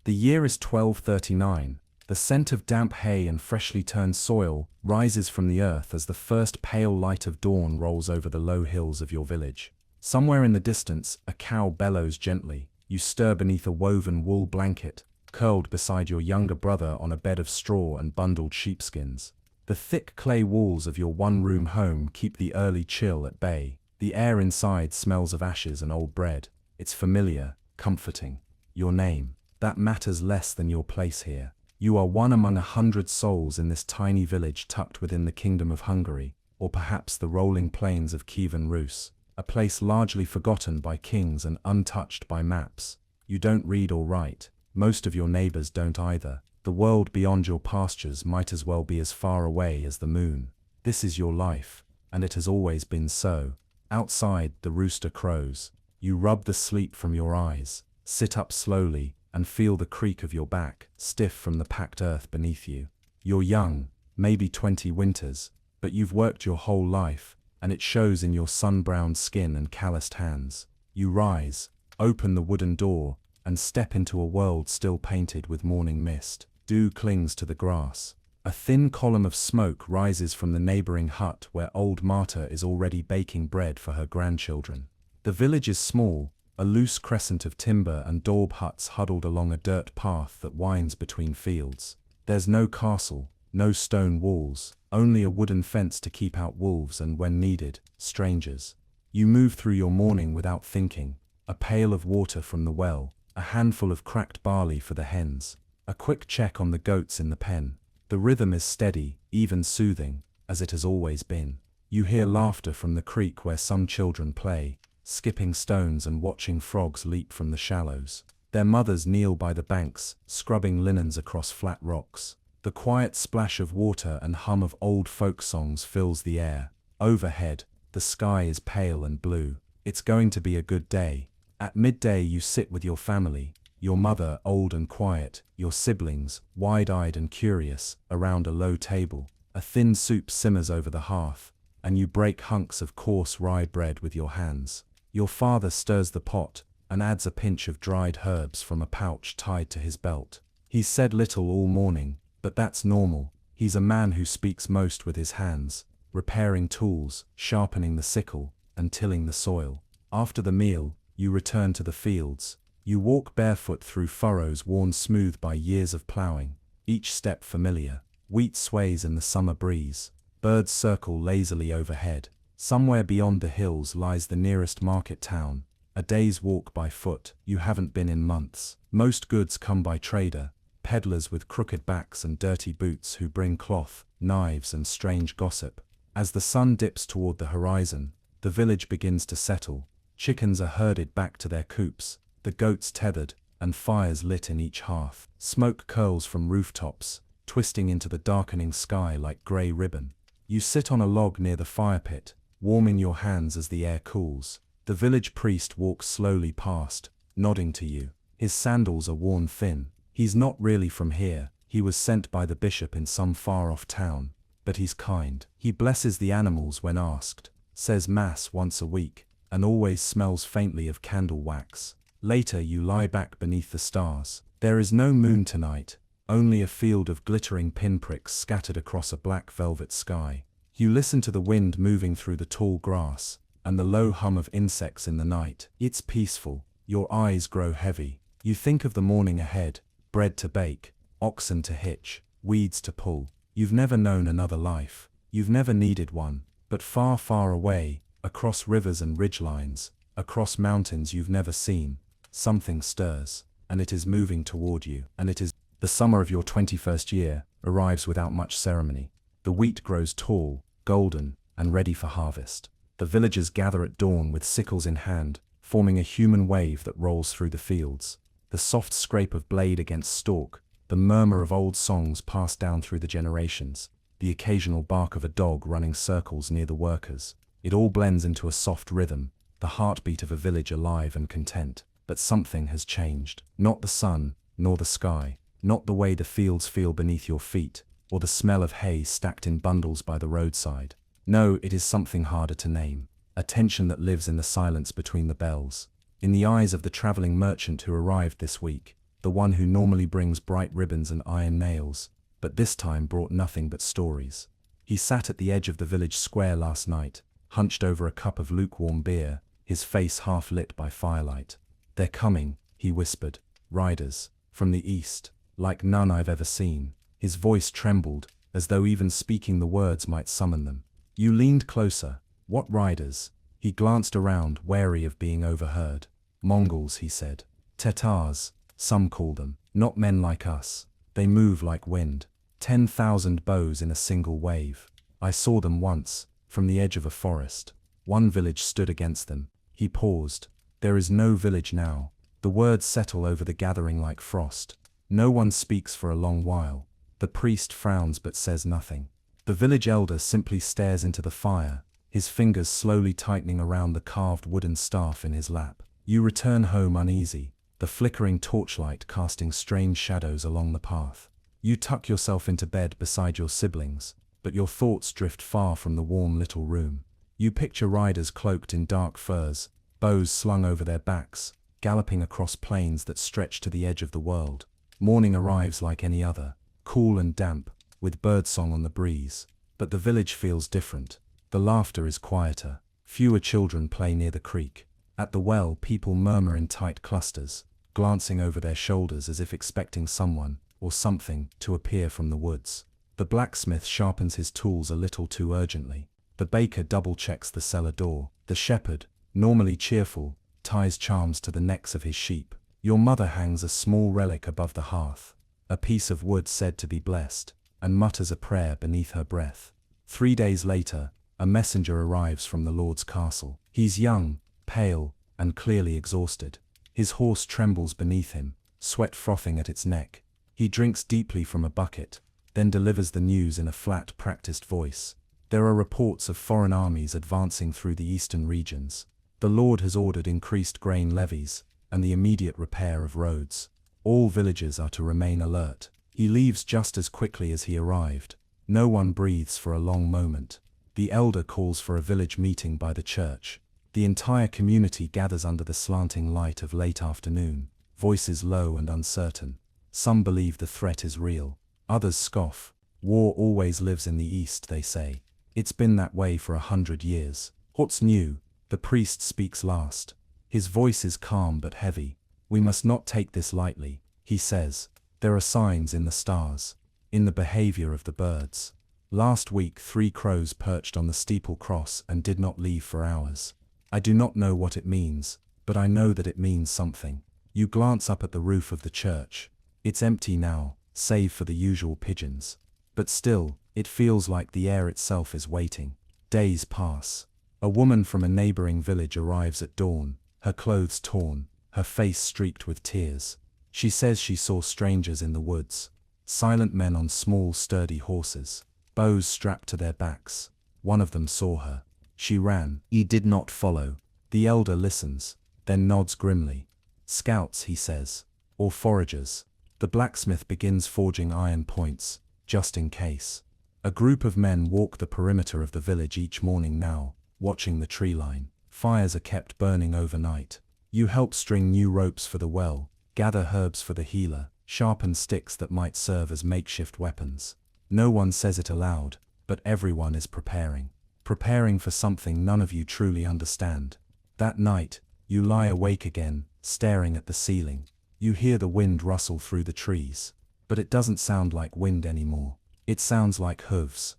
The year is 1239. The scent of damp hay and freshly turned soil rises from the earth as the first pale light of dawn rolls over the low hills of your village. Somewhere in the distance, a cow bellows gently. You stir beneath a woven wool blanket, curled beside your younger brother on a bed of straw and bundled sheepskins. The thick clay walls of your one-room home keep the early chill at bay. The air inside smells of ashes and old bread. It's familiar, comforting. Your name, that matters less than your place here. You are one among 100 souls in this tiny village tucked within the Kingdom of Hungary, or perhaps the rolling plains of Kievan Rus, a place largely forgotten by kings and untouched by maps. You don't read or write. Most of your neighbors don't either. The world beyond your pastures might as well be as far away as the moon. This is your life, and it has always been so. Outside, the rooster crows. You rub the sleep from your eyes, sit up slowly, and feel the creak of your back, stiff from the packed earth beneath you. You're young, maybe 20 winters, but you've worked your whole life, and it shows in your sun-browned skin and calloused hands. You rise, open the wooden door, and step into a world still painted with morning mist. Dew clings to the grass. A thin column of smoke rises from the neighboring hut where old Marta is already baking bread for her grandchildren. The village is small, a loose crescent of timber and daub huts huddled along a dirt path that winds between fields. There's no castle, no stone walls, only a wooden fence to keep out wolves and, when needed, strangers. You move through your morning without thinking. A pail of water from the well, a handful of cracked barley for the hens, a quick check on the goats in the pen. The rhythm is steady, even soothing, as it has always been. You hear laughter from the creek where some children play, skipping stones and watching frogs leap from the shallows. Their mothers kneel by the banks, scrubbing linens across flat rocks. The quiet splash of water and hum of old folk songs fills the air. Overhead, the sky is pale and blue. It's going to be a good day. At midday you sit with your family, your mother old and quiet, your siblings, wide-eyed and curious, around a low table. A thin soup simmers over the hearth, and you break hunks of coarse rye bread with your hands. Your father stirs the pot, and adds a pinch of dried herbs from a pouch tied to his belt. He's said little all morning, but that's normal. He's a man who speaks most with his hands, repairing tools, sharpening the sickle, and tilling the soil. After the meal, you return to the fields. You walk barefoot through furrows worn smooth by years of plowing, each step familiar. Wheat sways in the summer breeze. Birds circle lazily overhead. Somewhere beyond the hills lies the nearest market town, a day's walk by foot. You haven't been in months. Most goods come by trader, peddlers with crooked backs and dirty boots who bring cloth, knives and strange gossip. As the sun dips toward the horizon, the village begins to settle. Chickens are herded back to their coops, the goats tethered, and fires lit in each hearth. Smoke curls from rooftops, twisting into the darkening sky like grey ribbon. You sit on a log near the fire pit, warming your hands as the air cools. The village priest walks slowly past, nodding to you. His sandals are worn thin. He's not really from here. He was sent by the bishop in some far-off town, but he's kind. He blesses the animals when asked, says mass once a week, and always smells faintly of candle wax. Later you lie back beneath the stars. There is no moon tonight, only a field of glittering pinpricks scattered across a black velvet sky. You listen to the wind moving through the tall grass, and the low hum of insects in the night. It's peaceful. Your eyes grow heavy. You think of the morning ahead, bread to bake, oxen to hitch, weeds to pull. You've never known another life. You've never needed one. But far, far away, across rivers and ridgelines, across mountains you've never seen, something stirs, and it is moving toward you. And it is the summer of your 21st year arrives without much ceremony. The wheat grows tall, golden, and ready for harvest. The villagers gather at dawn with sickles in hand, forming a human wave that rolls through the fields. The soft scrape of blade against stalk, the murmur of old songs passed down through the generations, the occasional bark of a dog running circles near the workers. It all blends into a soft rhythm, the heartbeat of a village alive and content. But something has changed. Not the sun, nor the sky, not the way the fields feel beneath your feet, or the smell of hay stacked in bundles by the roadside. No, it is something harder to name. A tension that lives in the silence between the bells. In the eyes of the traveling merchant who arrived this week. the one who normally brings bright ribbons and iron nails, but this time brought nothing but stories. He sat at the edge of the village square last night, hunched over a cup of lukewarm beer, his face half lit by firelight. "They're coming," he whispered. "Riders, from the east, like none I've ever seen." His voice trembled, as though even speaking the words might summon them. You leaned closer. "What riders?" He glanced around, wary of being overheard. "Mongols," he said. "Tatars, some call them. Not men like us. They move like wind. 10,000 bows in a single wave. I saw them once, from the edge of a forest. One village stood against them." He paused. "There is no village now." The words settle over the gathering like frost. No one speaks for a long while. The priest frowns but says nothing. The village elder simply stares into the fire, his fingers slowly tightening around the carved wooden staff in his lap. You return home uneasy, the flickering torchlight casting strange shadows along the path. You tuck yourself into bed beside your siblings, but your thoughts drift far from the warm little room. You picture riders cloaked in dark furs, bows slung over their backs, galloping across plains that stretch to the edge of the world. Morning arrives like any other, cool and damp, with birdsong on the breeze. But the village feels different. The laughter is quieter. Fewer children play near the creek. At the well, people murmur in tight clusters, glancing over their shoulders as if expecting someone, or something, to appear from the woods. The blacksmith sharpens his tools a little too urgently. The baker double-checks the cellar door. The shepherd, normally cheerful, ties charms to the necks of his sheep. Your mother hangs a small relic above the hearth, a piece of wood said to be blessed, and mutters a prayer beneath her breath. 3 days later, a messenger arrives from the Lord's castle. He's young, pale, and clearly exhausted. His horse trembles beneath him, sweat frothing at its neck. He drinks deeply from a bucket, then delivers the news in a flat, practiced voice. There are reports of foreign armies advancing through the eastern regions. The Lord has ordered increased grain levies, and the immediate repair of roads. All villagers are to remain alert. He leaves just as quickly as he arrived. No one breathes for a long moment. The elder calls for a village meeting by the church. The entire community gathers under the slanting light of late afternoon, voices low and uncertain. Some believe the threat is real. Others scoff. War always lives in the east, they say. It's been that way for 100 years. What's new? The priest speaks last. His voice is calm but heavy. We must not take this lightly, he says. There are signs in the stars, in the behavior of the birds. Last week 3 crows perched on the steeple cross and did not leave for hours. I do not know what it means, but I know that it means something. You glance up at the roof of the church. It's empty now, save for the usual pigeons. But still, it feels like the air itself is waiting. Days pass. A woman from a neighboring village arrives at dawn, her clothes torn, her face streaked with tears. She says she saw strangers in the woods. Silent men on small, sturdy horses, bows strapped to their backs. One of them saw her. She ran. He did not follow. The elder listens, then nods grimly. Scouts, he says, or foragers. The blacksmith begins forging iron points, just in case. A group of men walk the perimeter of the village each morning now, watching the tree line. Fires are kept burning overnight. You help string new ropes for the well, gather herbs for the healer, sharpen sticks that might serve as makeshift weapons. No one says it aloud, but everyone is preparing. Preparing for something none of you truly understand. That night, you lie awake again, staring at the ceiling. You hear the wind rustle through the trees, but it doesn't sound like wind anymore. It sounds like hooves.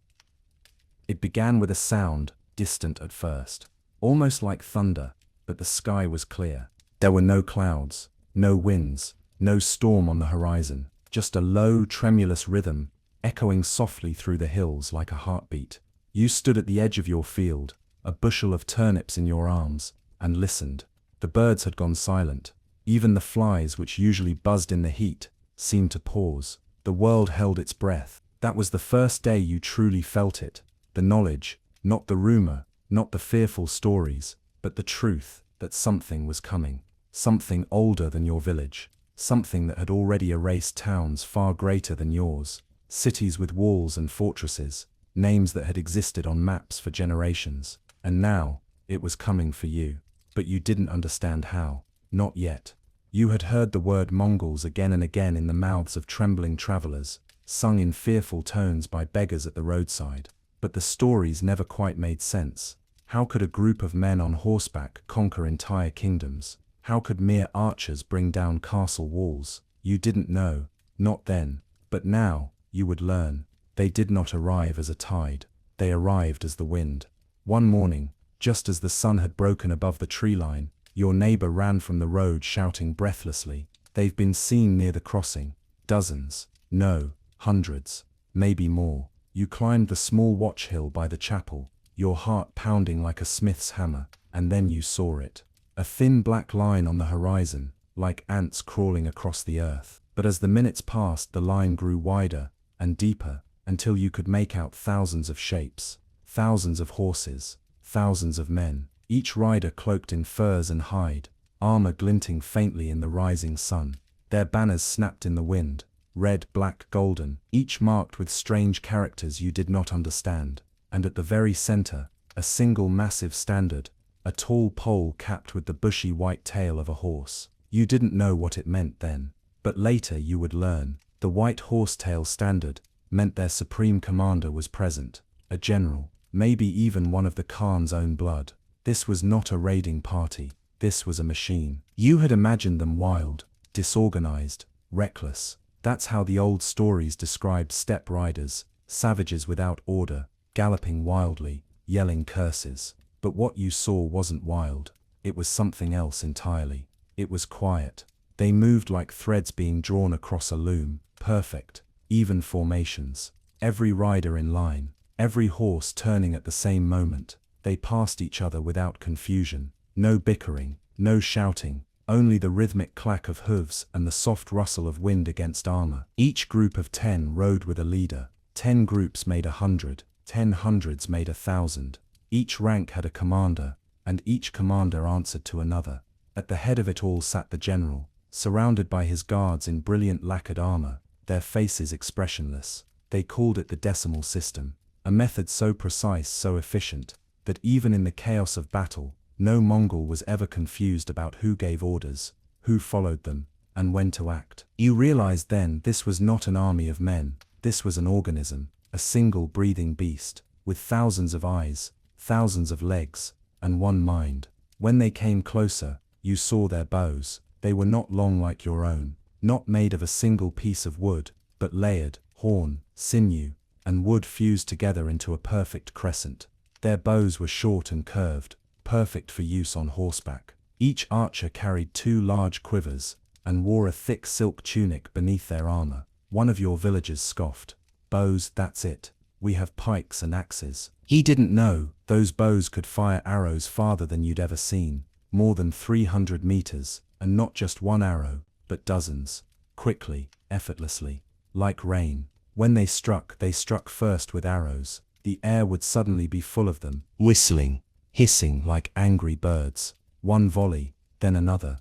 It began with a sound, distant at first, almost like thunder, but the sky was clear. There were no clouds, no winds, no storm on the horizon, just a low, tremulous rhythm, echoing softly through the hills like a heartbeat. You stood at the edge of your field, a bushel of turnips in your arms, and listened. The birds had gone silent. Even the flies, which usually buzzed in the heat, seemed to pause. The world held its breath. That was the first day you truly felt it. The knowledge, not the rumor, not the fearful stories, but the truth that something was coming. Something older than your village. Something that had already erased towns far greater than yours. Cities with walls and fortresses. Names that had existed on maps for generations. And now, it was coming for you. But you didn't understand how. Not yet. You had heard the word Mongols again and again in the mouths of trembling travelers, sung in fearful tones by beggars at the roadside. But the stories never quite made sense. How could a group of men on horseback conquer entire kingdoms? How could mere archers bring down castle walls? You didn't know, not then, but now, you would learn. They did not arrive as a tide, they arrived as the wind. One morning, just as the sun had broken above the tree line, your neighbor ran from the road shouting breathlessly, "They've been seen near the crossing. Dozens. No, hundreds. Maybe more." You climbed the small watch hill by the chapel, your heart pounding like a smith's hammer, and then you saw it. A thin black line on the horizon, like ants crawling across the earth. But as the minutes passed, the line grew wider and deeper, until you could make out thousands of shapes, thousands of horses, thousands of men, each rider cloaked in furs and hide, armor glinting faintly in the rising sun. Their banners snapped in the wind, red, black, golden, each marked with strange characters you did not understand. And at the very center, a single massive standard, a tall pole capped with the bushy white tail of a horse. You didn't know what it meant then, but later you would learn. The white horsetail standard meant their supreme commander was present, a general, maybe even one of the Khan's own blood. This was not a raiding party, this was a machine. You had imagined them wild, disorganized, reckless. That's how the old stories described steppe riders, savages without order, galloping wildly, yelling curses. But what you saw wasn't wild, it was something else entirely. It was quiet. They moved like threads being drawn across a loom, perfect, even formations. Every rider in line, every horse turning at the same moment. They passed each other without confusion. No bickering, no shouting, only the rhythmic clack of hooves and the soft rustle of wind against armor. Each group of 10 rode with a leader. 10 groups made 100, 10 hundreds made 1,000. Each rank had a commander, and each commander answered to another. At the head of it all sat the general, surrounded by his guards in brilliant lacquered armor, their faces expressionless. They called it the decimal system, a method so precise, so efficient, that even in the chaos of battle, no Mongol was ever confused about who gave orders, who followed them, and when to act. You realized then this was not an army of men, this was an organism, a single breathing beast, with thousands of eyes, thousands of legs, and one mind. When they came closer, you saw their bows. They were not long like your own, not made of a single piece of wood, but layered, horn, sinew, and wood fused together into a perfect crescent. Their bows were short and curved, perfect for use on horseback. Each archer carried 2 large quivers, and wore a thick silk tunic beneath their armor. One of your villagers scoffed, "Bows, that's it. We have pikes and axes." He didn't know, those bows could fire arrows farther than you'd ever seen, more than 300 meters, and not just one arrow, but dozens, quickly, effortlessly, like rain. When they struck first with arrows. The air would suddenly be full of them, whistling, hissing like angry birds. One volley, then another,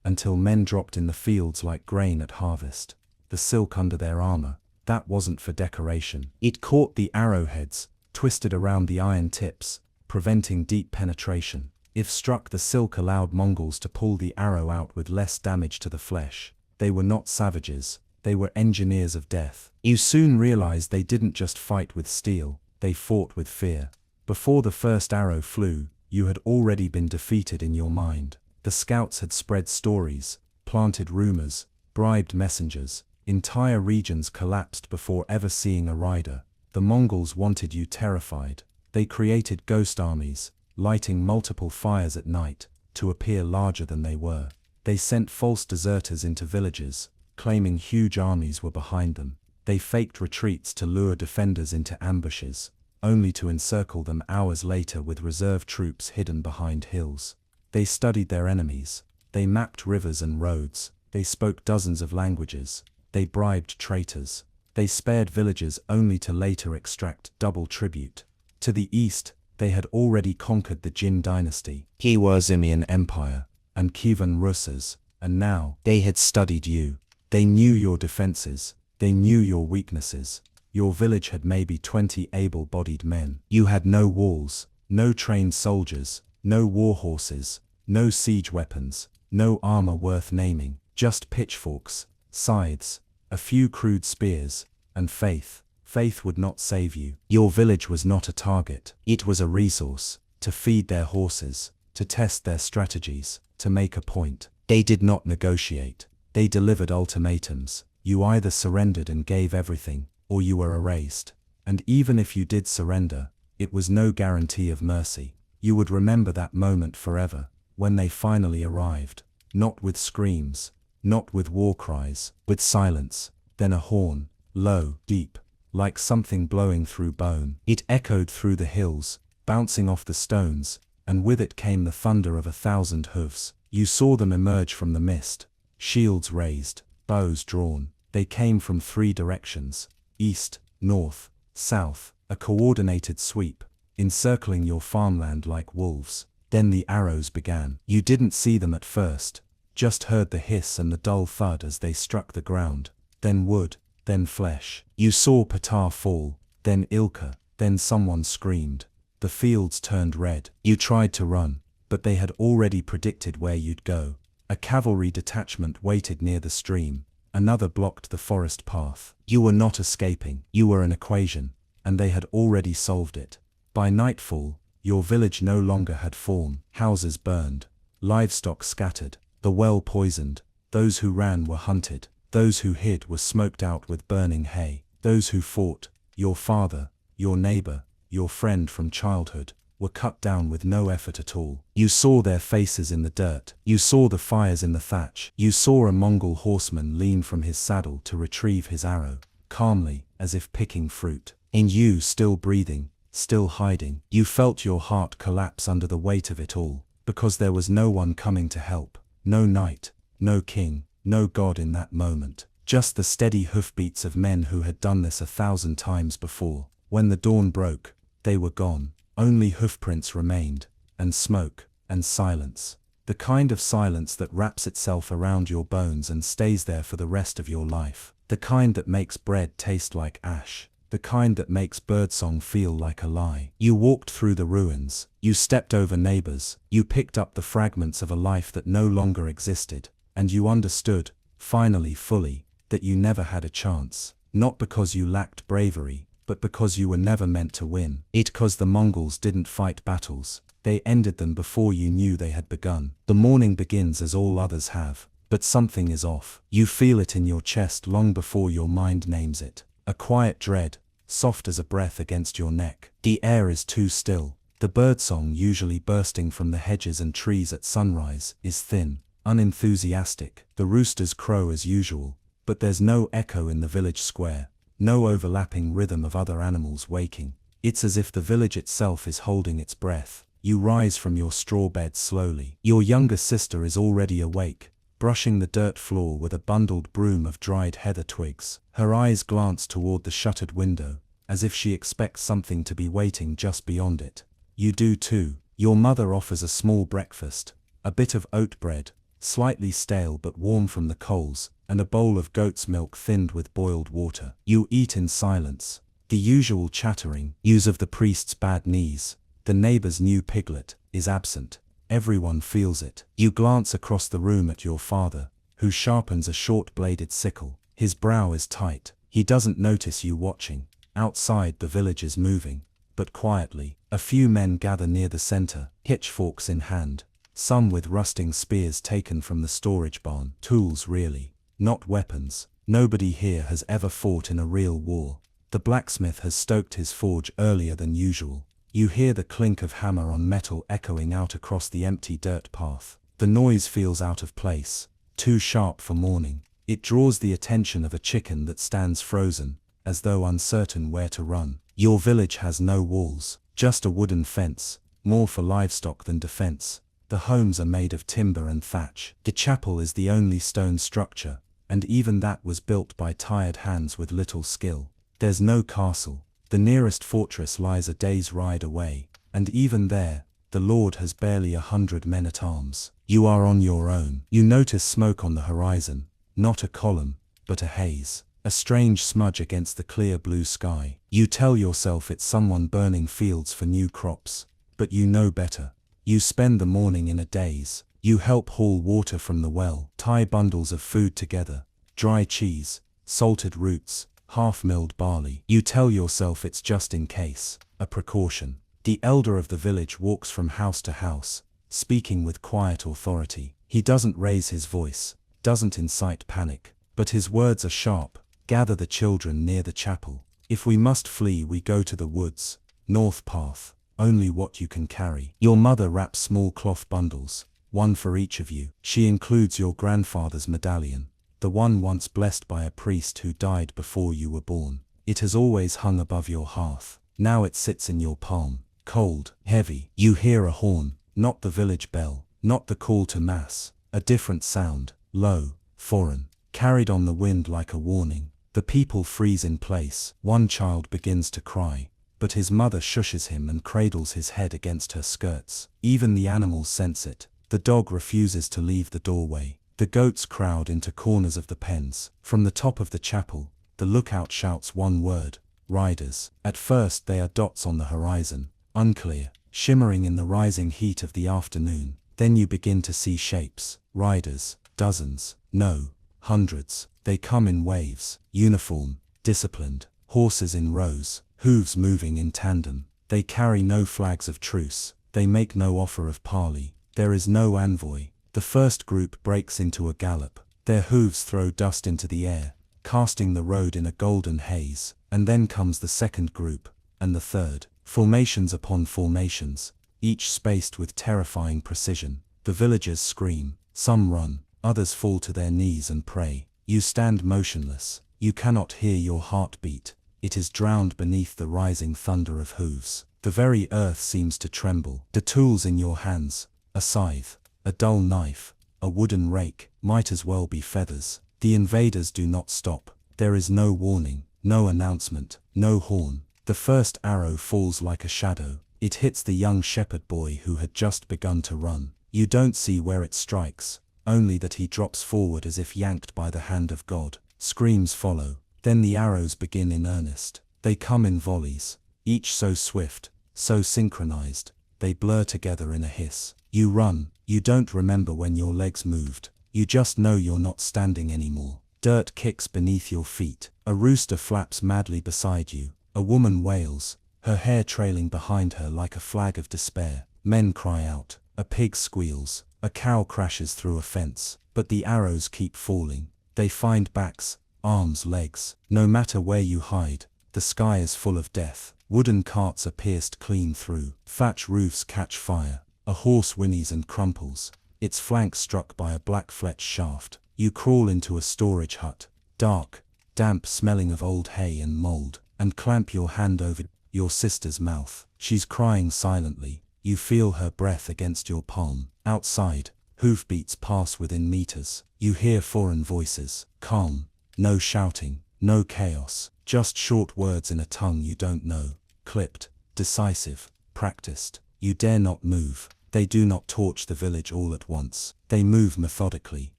until men dropped in the fields like grain at harvest. The silk under their armor, that wasn't for decoration. It caught the arrowheads, twisted around the iron tips, preventing deep penetration. If struck, the silk allowed Mongols to pull the arrow out with less damage to the flesh. They were not savages, they were engineers of death. You soon realized they didn't just fight with steel, they fought with fear. Before the first arrow flew, you had already been defeated in your mind. The scouts had spread stories, planted rumors, bribed messengers. Entire regions collapsed before ever seeing a rider. The Mongols wanted you terrified. They created ghost armies, lighting multiple fires at night, to appear larger than they were. They sent false deserters into villages, claiming huge armies were behind them. They faked retreats to lure defenders into ambushes, only to encircle them hours later with reserve troops hidden behind hills. They studied their enemies. They mapped rivers and roads. They spoke dozens of languages. They bribed traitors. They spared villages only to later extract double tribute. To the east, they had already conquered the Jin dynasty, Khwarezmian Empire, and Kievan Rusas, and now they had studied you. They knew your defenses. They knew your weaknesses. Your village had maybe 20 able-bodied men. You had no walls, no trained soldiers, no war horses, no siege weapons. no armor worth naming, just pitchforks, scythes, a few crude spears, and faith. Faith would not save you. Your village was not a target. It was a resource, to feed their horses, to test their strategies, to make a point. They did not negotiate. They delivered ultimatums. You either surrendered and gave everything, or you were erased. And even if you did surrender, it was no guarantee of mercy. You would remember that moment forever, when they finally arrived. Not with screams, not with war cries, with silence, then a horn, low, deep, like something blowing through bone. It echoed through the hills, bouncing off the stones, and with it came the thunder of 1,000 hooves. You saw them emerge from the mist, shields raised, bows drawn. They came from 3 directions, east, north, south, a coordinated sweep, encircling your farmland like wolves. Then the arrows began. You didn't see them at first, just heard the hiss and the dull thud as they struck the ground. Then wood, then flesh. You saw Patar fall, then Ilka, then someone screamed. The fields turned red. You tried to run, but they had already predicted where you'd go. A cavalry detachment waited near the stream. Another blocked the forest path. You were not escaping. You were an equation, and they had already solved it. By nightfall, your village no longer had form. Houses burned, livestock scattered, the well poisoned. Those who ran were hunted. Those who hid were smoked out with burning hay. Those who fought, your father, your neighbor, your friend from childhood, were cut down with no effort at all. You saw their faces in the dirt. You saw the fires in the thatch. You saw a Mongol horseman lean from his saddle to retrieve his arrow, calmly, as if picking fruit. And you, still breathing, still hiding, you felt your heart collapse under the weight of it all, because there was no one coming to help. No knight, no king, no god in that moment. Just the steady hoofbeats of men who had done this 1,000 times before. When the dawn broke, they were gone. Only hoofprints remained, and smoke, and silence. The kind of silence that wraps itself around your bones and stays there for the rest of your life. The kind that makes bread taste like ash. The kind that makes birdsong feel like a lie. You walked through the ruins. You stepped over neighbors. You picked up the fragments of a life that no longer existed. And you understood, finally fully, that you never had a chance. Not because you lacked bravery, but because you were never meant to win. It 'cause the Mongols didn't fight battles. They ended them before you knew they had begun. The morning begins as all others have, but something is off. You feel it in your chest long before your mind names it. A quiet dread, soft as a breath against your neck. The air is too still. The birdsong, usually bursting from the hedges and trees at sunrise, is thin, unenthusiastic. The roosters crow as usual, but there's no echo in the village square. No overlapping rhythm of other animals waking. It's as if the village itself is holding its breath. You rise from your straw bed slowly. Your younger sister is already awake, brushing the dirt floor with a bundled broom of dried heather twigs. Her eyes glance toward the shuttered window, as if she expects something to be waiting just beyond it. You do too. Your mother offers a small breakfast, a bit of oat bread, slightly stale but warm from the coals, and a bowl of goat's milk thinned with boiled water. You eat in silence. The usual chattering, news of the priest's bad knees, the neighbor's new piglet, is absent. Everyone feels it. You glance across the room at your father, who sharpens a short-bladed sickle. His brow is tight. He doesn't notice you watching. Outside, the village is moving, but quietly. A few men gather near the center, pitchforks in hand, some with rusting spears taken from the storage barn. Tools, really, not weapons. Nobody here has ever fought in a real war. The blacksmith has stoked his forge earlier than usual. You hear the clink of hammer on metal echoing out across the empty dirt path. The noise feels out of place, too sharp for morning. It draws the attention of a chicken that stands frozen, as though uncertain where to run. Your village has no walls, just a wooden fence, more for livestock than defense. The homes are made of timber and thatch. The chapel is the only stone structure, and even that was built by tired hands with little skill. There's no castle. The nearest fortress lies a day's ride away, and even there, the Lord has barely 100 men-at-arms. You are on your own. You notice smoke on the horizon, not a column, but a haze, a strange smudge against the clear blue sky. You tell yourself it's someone burning fields for new crops, but you know better. You spend the morning in a daze. You help haul water from the well, tie bundles of food together, dry cheese, salted roots, half-milled barley. You tell yourself it's just in case, a precaution. The elder of the village walks from house to house, speaking with quiet authority. He doesn't raise his voice, doesn't incite panic, but his words are sharp. Gather the children near the chapel. If we must flee, we go to the woods, north path, only what you can carry. Your mother wraps small cloth bundles, one for each of you. She includes your grandfather's medallion, the one once blessed by a priest who died before you were born. It has always hung above your hearth. Now it sits in your palm, cold, heavy. You hear a horn, not the village bell, not the call to mass, a different sound, low, foreign, carried on the wind like a warning. The people freeze in place. One child begins to cry, but his mother shushes him and cradles his head against her skirts. Even the animals sense it. The dog refuses to leave the doorway. The goats crowd into corners of the pens. From the top of the chapel, the lookout shouts one word: riders. At first they are dots on the horizon, unclear, shimmering in the rising heat of the afternoon. Then you begin to see shapes. Riders, dozens, no, hundreds. They come in waves, uniform, disciplined, horses in rows, hooves moving in tandem. They carry no flags of truce. They make no offer of parley. There is no envoy. The first group breaks into a gallop. Their hooves throw dust into the air, casting the road in a golden haze. And then comes the second group, and the third. Formations upon formations, each spaced with terrifying precision. The villagers scream. Some run, others fall to their knees and pray. You stand motionless. You cannot hear your heart beat. It is drowned beneath the rising thunder of hooves. The very earth seems to tremble. The tools in your hands, a scythe, a dull knife, a wooden rake, might as well be feathers. The invaders do not stop. There is no warning, no announcement, no horn. The first arrow falls like a shadow. It hits the young shepherd boy who had just begun to run. You don't see where it strikes, only that he drops forward as if yanked by the hand of God. Screams follow. Then the arrows begin in earnest. They come in volleys, each so swift, so synchronized. They blur together in a hiss. You run. You don't remember when your legs moved. You just know you're not standing anymore. Dirt kicks beneath your feet. A rooster flaps madly beside you. A woman wails, her hair trailing behind her like a flag of despair. Men cry out. A pig squeals. A cow crashes through a fence. But the arrows keep falling. They find backs, arms, legs. No matter where you hide, the sky is full of death. Wooden carts are pierced clean through. Thatch roofs catch fire. A horse whinnies and crumples, its flank struck by a black-fletched shaft. You crawl into a storage hut, dark, damp, smelling of old hay and mold, and clamp your hand over your sister's mouth. She's crying silently. You feel her breath against your palm. Outside, hoofbeats pass within meters. You hear foreign voices, calm, no shouting, no chaos, just short words in a tongue you don't know, clipped, decisive, practiced. You dare not move. They do not torch the village all at once. They move methodically,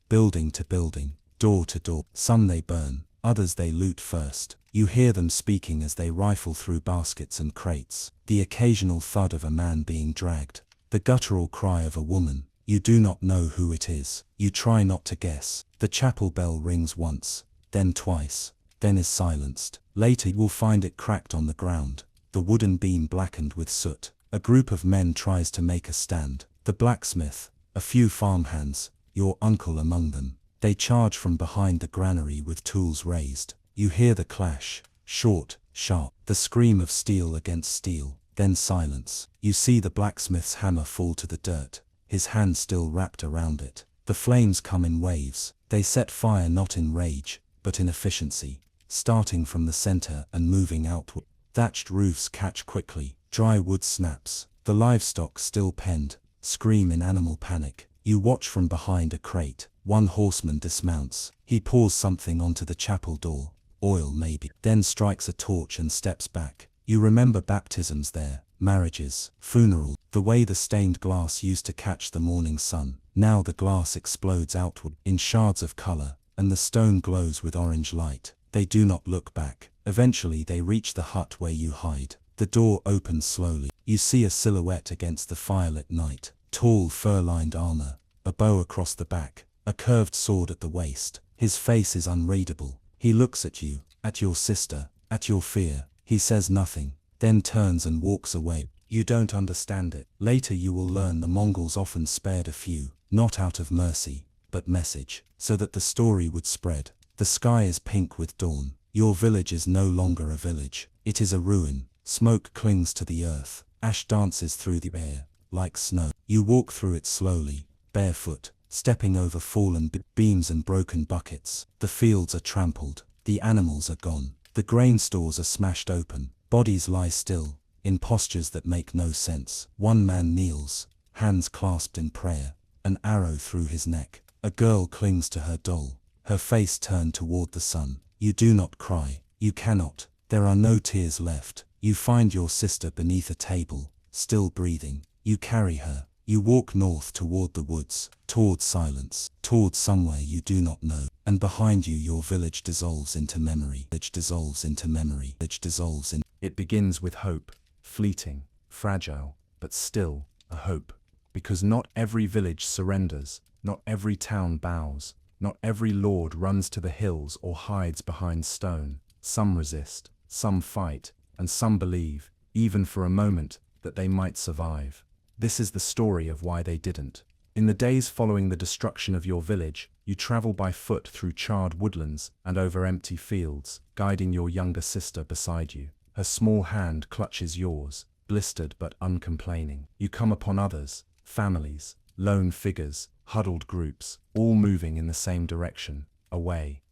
building to building, door to door. Some they burn, others they loot first. You hear them speaking as they rifle through baskets and crates. The occasional thud of a man being dragged. The guttural cry of a woman. You do not know who it is. You try not to guess. The chapel bell rings once, then twice, then is silenced. Later you will find it cracked on the ground, the wooden beam blackened with soot. A group of men tries to make a stand. The blacksmith, a few farmhands, your uncle among them. They charge from behind the granary with tools raised. You hear the clash, short, sharp, the scream of steel against steel, then silence. You see the blacksmith's hammer fall to the dirt, his hand still wrapped around it. The flames come in waves. They set fire not in rage, but in efficiency, starting from the center and moving outward. Thatched roofs catch quickly. Dry wood snaps. The livestock, still penned, scream in animal panic. You watch from behind a crate. One horseman dismounts. He pours something onto the chapel door. Oil maybe. Then strikes a torch and steps back. You remember baptisms there, marriages, funerals. The way the stained glass used to catch the morning sun. Now the glass explodes outward in shards of color, and the stone glows with orange light. They do not look back. Eventually they reach the hut where you hide. The door opens slowly. You see a silhouette against the firelit night. Tall, fur-lined armor, a bow across the back, a curved sword at the waist. His face is unreadable. He looks at you, at your sister, at your fear. He says nothing, then turns and walks away. You don't understand it. Later you will learn the Mongols often spared a few, not out of mercy, but message, so that the story would spread. The sky is pink with dawn. Your village is no longer a village. It is a ruin. Smoke clings to the earth. Ash dances through the air, like snow. You walk through it slowly, barefoot, stepping over fallen beams and broken buckets. The fields are trampled. The animals are gone. The grain stores are smashed open. Bodies lie still, in postures that make no sense. One man kneels, hands clasped in prayer, an arrow through his neck. A girl clings to her doll, her face turned toward the sun. You do not cry. You cannot. There are no tears left. You find your sister beneath a table, still breathing. You carry her. You walk north toward the woods, toward silence, toward somewhere you do not know. And behind you your village dissolves into memory. Village dissolves into memory. Village dissolves in. It begins with hope, fleeting, fragile, but still a hope. Because not every village surrenders, not every town bows, not every lord runs to the hills or hides behind stone. Some resist, some fight, and some believe, even for a moment, that they might survive. This is the story of why they didn't. In the days following the destruction of your village, you travel by foot through charred woodlands and over empty fields, guiding your younger sister beside you. Her small hand clutches yours, blistered but uncomplaining. You come upon others, families, lone figures, huddled groups, all moving in the same direction, away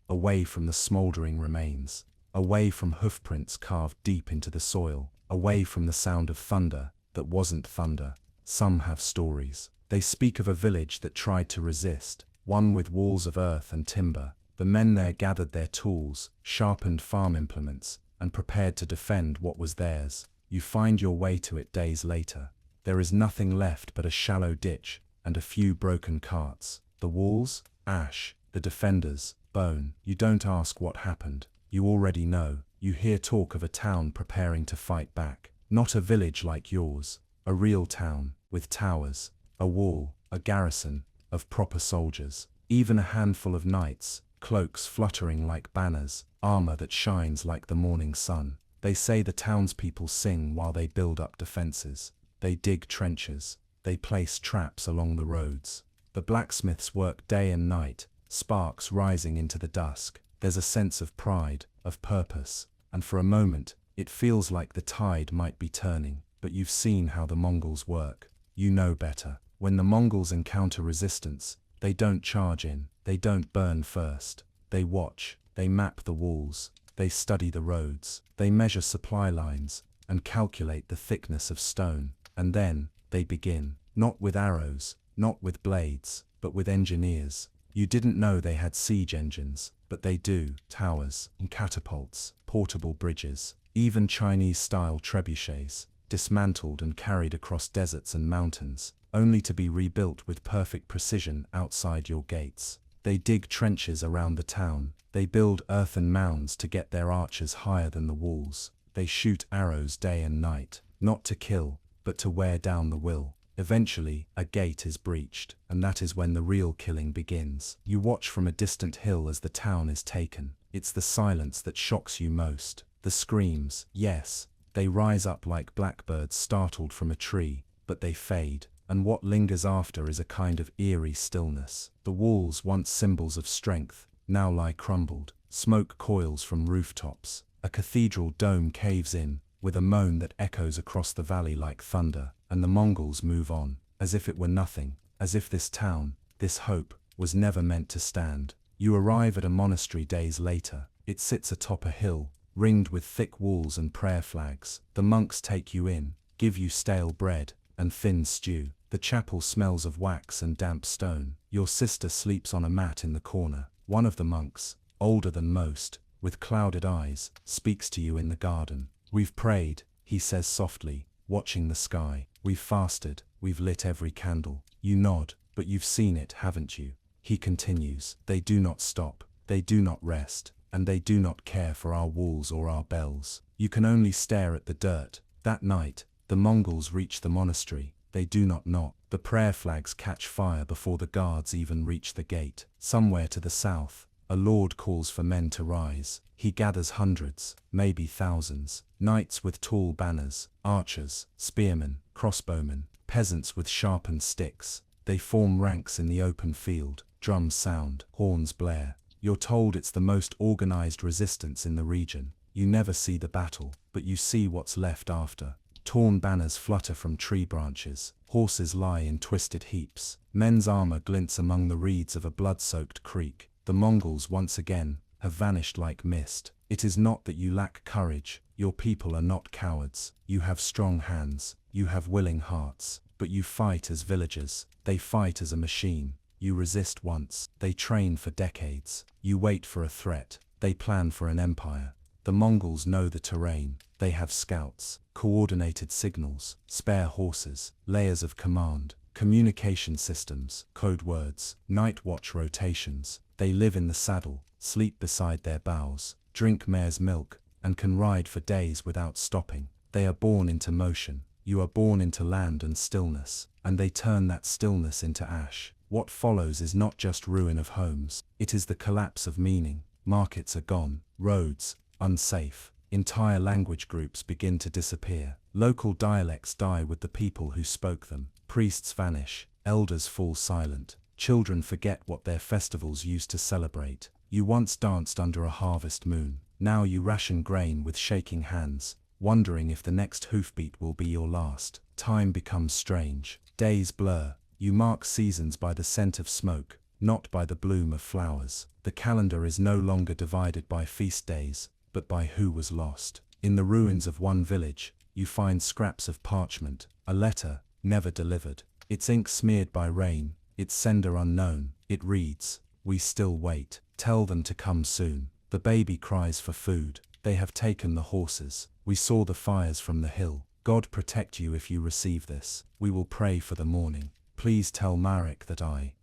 from the smoldering remains, away from hoofprints carved deep into the soil, away from the sound of thunder that wasn't thunder. Some have stories. They speak of a village that tried to resist, one with walls of earth and timber. The men there gathered their tools, sharpened farm implements, and prepared to defend what was theirs. You find your way to it days later. There is nothing left but a shallow ditch and a few broken carts. The walls, ash. The defenders, bone. You don't ask what happened. You already know. You hear talk of a town preparing to fight back. Not a village like yours. A real town, with towers, a wall, a garrison, of proper soldiers. Even a handful of knights, cloaks fluttering like banners, armor that shines like the morning sun. They say the townspeople sing while they build up defenses. They dig trenches. They place traps along the roads. The blacksmiths work day and night, sparks rising into the dusk. There's a sense of pride, of purpose, and for a moment, it feels like the tide might be turning. But you've seen how the Mongols work. You know better. When the Mongols encounter resistance, they don't charge in. They don't burn first. They watch. They map the walls. They study the roads. They measure supply lines and calculate the thickness of stone. And then, they begin. Not with arrows, not with blades, but with engineers. You didn't know they had siege engines, but they do. Towers and catapults, portable bridges, even Chinese-style trebuchets, dismantled and carried across deserts and mountains, only to be rebuilt with perfect precision outside your gates. They dig trenches around the town. They build earthen mounds to get their archers higher than the walls. They shoot arrows day and night, not to kill, but to wear down the will. Eventually, a gate is breached, and that is when the real killing begins. You watch from a distant hill as the town is taken. It's the silence that shocks you most. The screams, yes, they rise up like blackbirds startled from a tree, but they fade, and what lingers after is a kind of eerie stillness. The walls, once symbols of strength, now lie crumbled. Smoke coils from rooftops. A cathedral dome caves in, with a moan that echoes across the valley like thunder, and the Mongols move on, as if it were nothing, as if this town, this hope, was never meant to stand. You arrive at a monastery days later. It sits atop a hill, ringed with thick walls and prayer flags. The monks take you in, give you stale bread and thin stew. The chapel smells of wax and damp stone. Your sister sleeps on a mat in the corner. One of the monks, older than most, with clouded eyes, speaks to you in the garden. We've prayed, he says softly, watching the sky. We've fasted, we've lit every candle. You nod, but you've seen it, haven't you? He continues. They do not stop, they do not rest, and they do not care for our walls or our bells. You can only stare at the dirt. That night, the Mongols reach the monastery. They do not knock. The prayer flags catch fire before the guards even reach the gate. Somewhere to the south, a lord calls for men to rise. He gathers hundreds, maybe thousands, knights with tall banners, archers, spearmen, crossbowmen, peasants with sharpened sticks. They form ranks in the open field. Drums sound, horns blare. You're told it's the most organized resistance in the region. You never see the battle, but you see what's left after. Torn banners flutter from tree branches. Horses lie in twisted heaps. Men's armor glints among the reeds of a blood-soaked creek. The Mongols once again have vanished like mist. It is not that you lack courage. Your people are not cowards. You have strong hands. You have willing hearts. But you fight as villagers. They fight as a machine. You resist once. They train for decades. You wait for a threat. They plan for an empire. The Mongols know the terrain. They have scouts, coordinated signals, spare horses, layers of command, communication systems, code words, night watch rotations. They live in the saddle, sleep beside their bows, drink mare's milk, and can ride for days without stopping. They are born into motion. You are born into land and stillness, and they turn that stillness into ash. What follows is not just ruin of homes. It is the collapse of meaning. Markets are gone, roads, unsafe. Entire language groups begin to disappear. Local dialects die with the people who spoke them. Priests vanish. Elders fall silent. Children forget what their festivals used to celebrate. You once danced under a harvest moon. Now you ration grain with shaking hands, wondering if the next hoofbeat will be your last. Time becomes strange. Days blur. You mark seasons by the scent of smoke, not by the bloom of flowers. The calendar is no longer divided by feast days, but by who was lost. In the ruins of one village, you find scraps of parchment, a letter, never delivered. Its ink smeared by rain, its sender unknown. It reads, "We still wait. Tell them to come soon." The baby cries for food. They have taken the horses. We saw the fires from the hill. God protect you if you receive this. We will pray for the morning. Please tell Marek that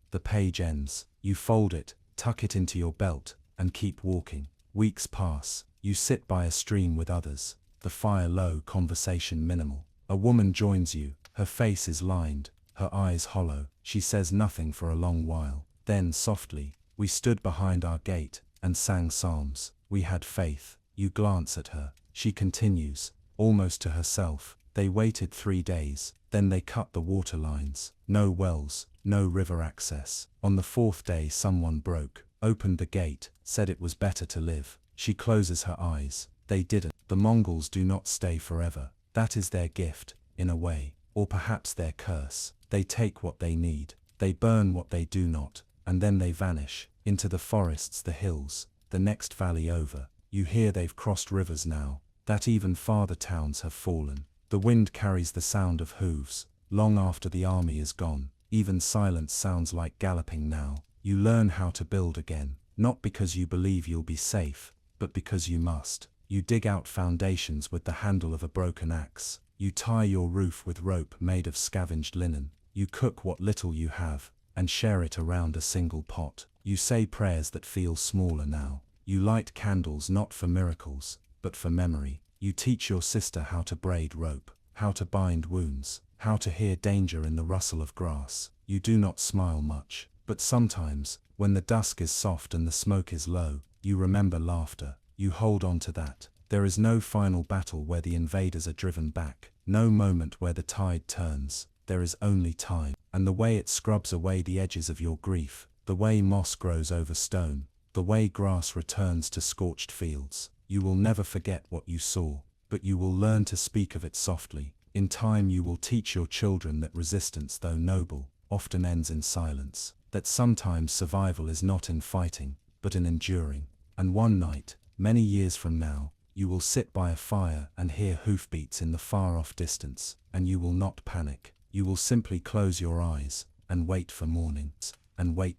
The page ends. You fold it, tuck it into your belt, and keep walking. Weeks pass. You sit by a stream with others. The fire low, conversation minimal. A woman joins you. Her face is lined, her eyes hollow. She says nothing for a long while. Then, softly, "We stood behind our gate and sang psalms. We had faith." You glance at her. She continues, almost to herself. "They waited 3 days. Then they cut the water lines. No wells, no river access. On the 4th day someone broke, opened the gate, said it was better to live." She closes her eyes. They didn't. The Mongols do not stay forever. That is their gift, in a way, or perhaps their curse. They take what they need. They burn what they do not, and then they vanish, into the forests, the hills, the next valley over. You hear they've crossed rivers now, that even farther towns have fallen. The wind carries the sound of hooves, long after the army is gone. Even silence sounds like galloping now. You learn how to build again, not because you believe you'll be safe, but because you must. You dig out foundations with the handle of a broken axe. You tie your roof with rope made of scavenged linen. You cook what little you have, and share it around a single pot. You say prayers that feel smaller now. You light candles not for miracles, but for memory. You teach your sister how to braid rope, how to bind wounds, how to hear danger in the rustle of grass. You do not smile much, but sometimes, when the dusk is soft and the smoke is low, you remember laughter. You hold on to that. There is no final battle where the invaders are driven back, no moment where the tide turns. There is only time, and the way it scrubs away the edges of your grief, the way moss grows over stone, the way grass returns to scorched fields. You will never forget what you saw, but you will learn to speak of it softly. In time you will teach your children that resistance, though noble, often ends in silence, that sometimes survival is not in fighting, but in enduring. And one night, many years from now, you will sit by a fire and hear hoofbeats in the far-off distance, and you will not panic. You will simply close your eyes and wait for morning, and wait.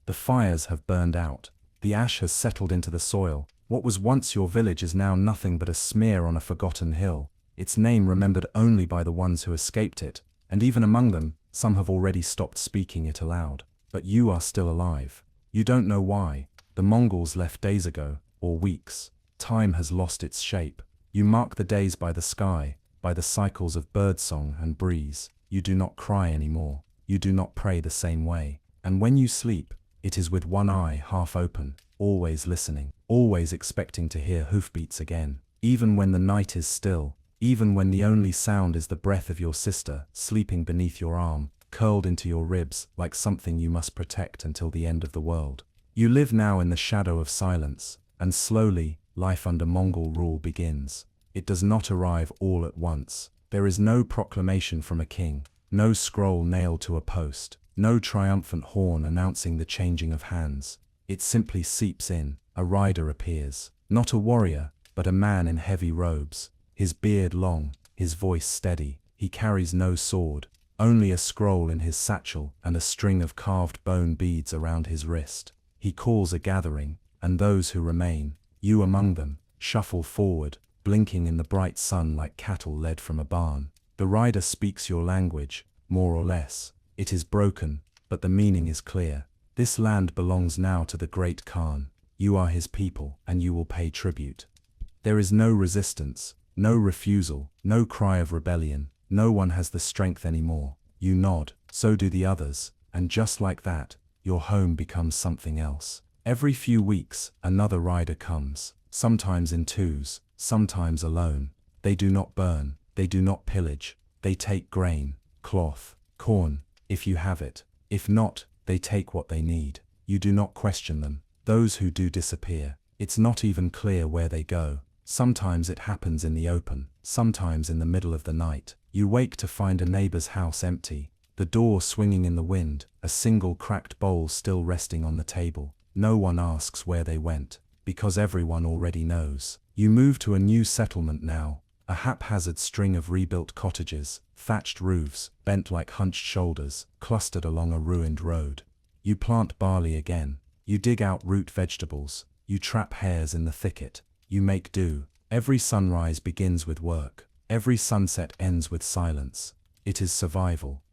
The fires have burned out. The ash has settled into the soil. What was once your village is now nothing but a smear on a forgotten hill, its name remembered only by the ones who escaped it, and even among them, some have already stopped speaking it aloud. But you are still alive. You don't know why. The Mongols left days ago, or weeks. Time has lost its shape. You mark the days by the sky, by the cycles of birdsong and breeze. You do not cry anymore. You do not pray the same way. And when you sleep, it is with one eye half open, always listening, always expecting to hear hoofbeats again. Even when the night is still, even when the only sound is the breath of your sister sleeping beneath your arm, curled into your ribs like something you must protect until the end of the world. You live now in the shadow of silence, and slowly, life under Mongol rule begins. It does not arrive all at once. There is no proclamation from a king, no scroll nailed to a post, no triumphant horn announcing the changing of hands. It simply seeps in. A rider appears, not a warrior, but a man in heavy robes, his beard long, his voice steady. He carries no sword, only a scroll in his satchel and a string of carved bone beads around his wrist. He calls a gathering, and those who remain, you among them, shuffle forward, blinking in the bright sun like cattle led from a barn. The rider speaks your language, more or less. It is broken, but the meaning is clear. This land belongs now to the great Khan. You are his people, and you will pay tribute. There is no resistance, no refusal, no cry of rebellion. No one has the strength anymore. You nod, so do the others, and just like that, your home becomes something else. Every few weeks, another rider comes, sometimes in twos, sometimes alone. They do not burn, they do not pillage. They take grain, cloth, corn, if you have it. If not, they take what they need. You do not question them. Those who do disappear. It's not even clear where they go. Sometimes it happens in the open, sometimes in the middle of the night. You wake to find a neighbor's house empty, the door swinging in the wind, a single cracked bowl still resting on the table. No one asks where they went, because everyone already knows. You move to a new settlement now, a haphazard string of rebuilt cottages, thatched roofs, bent like hunched shoulders, clustered along a ruined road. You plant barley again. You dig out root vegetables. You trap hares in the thicket. You make do. Every sunrise begins with work. Every sunset ends with silence. It is survival.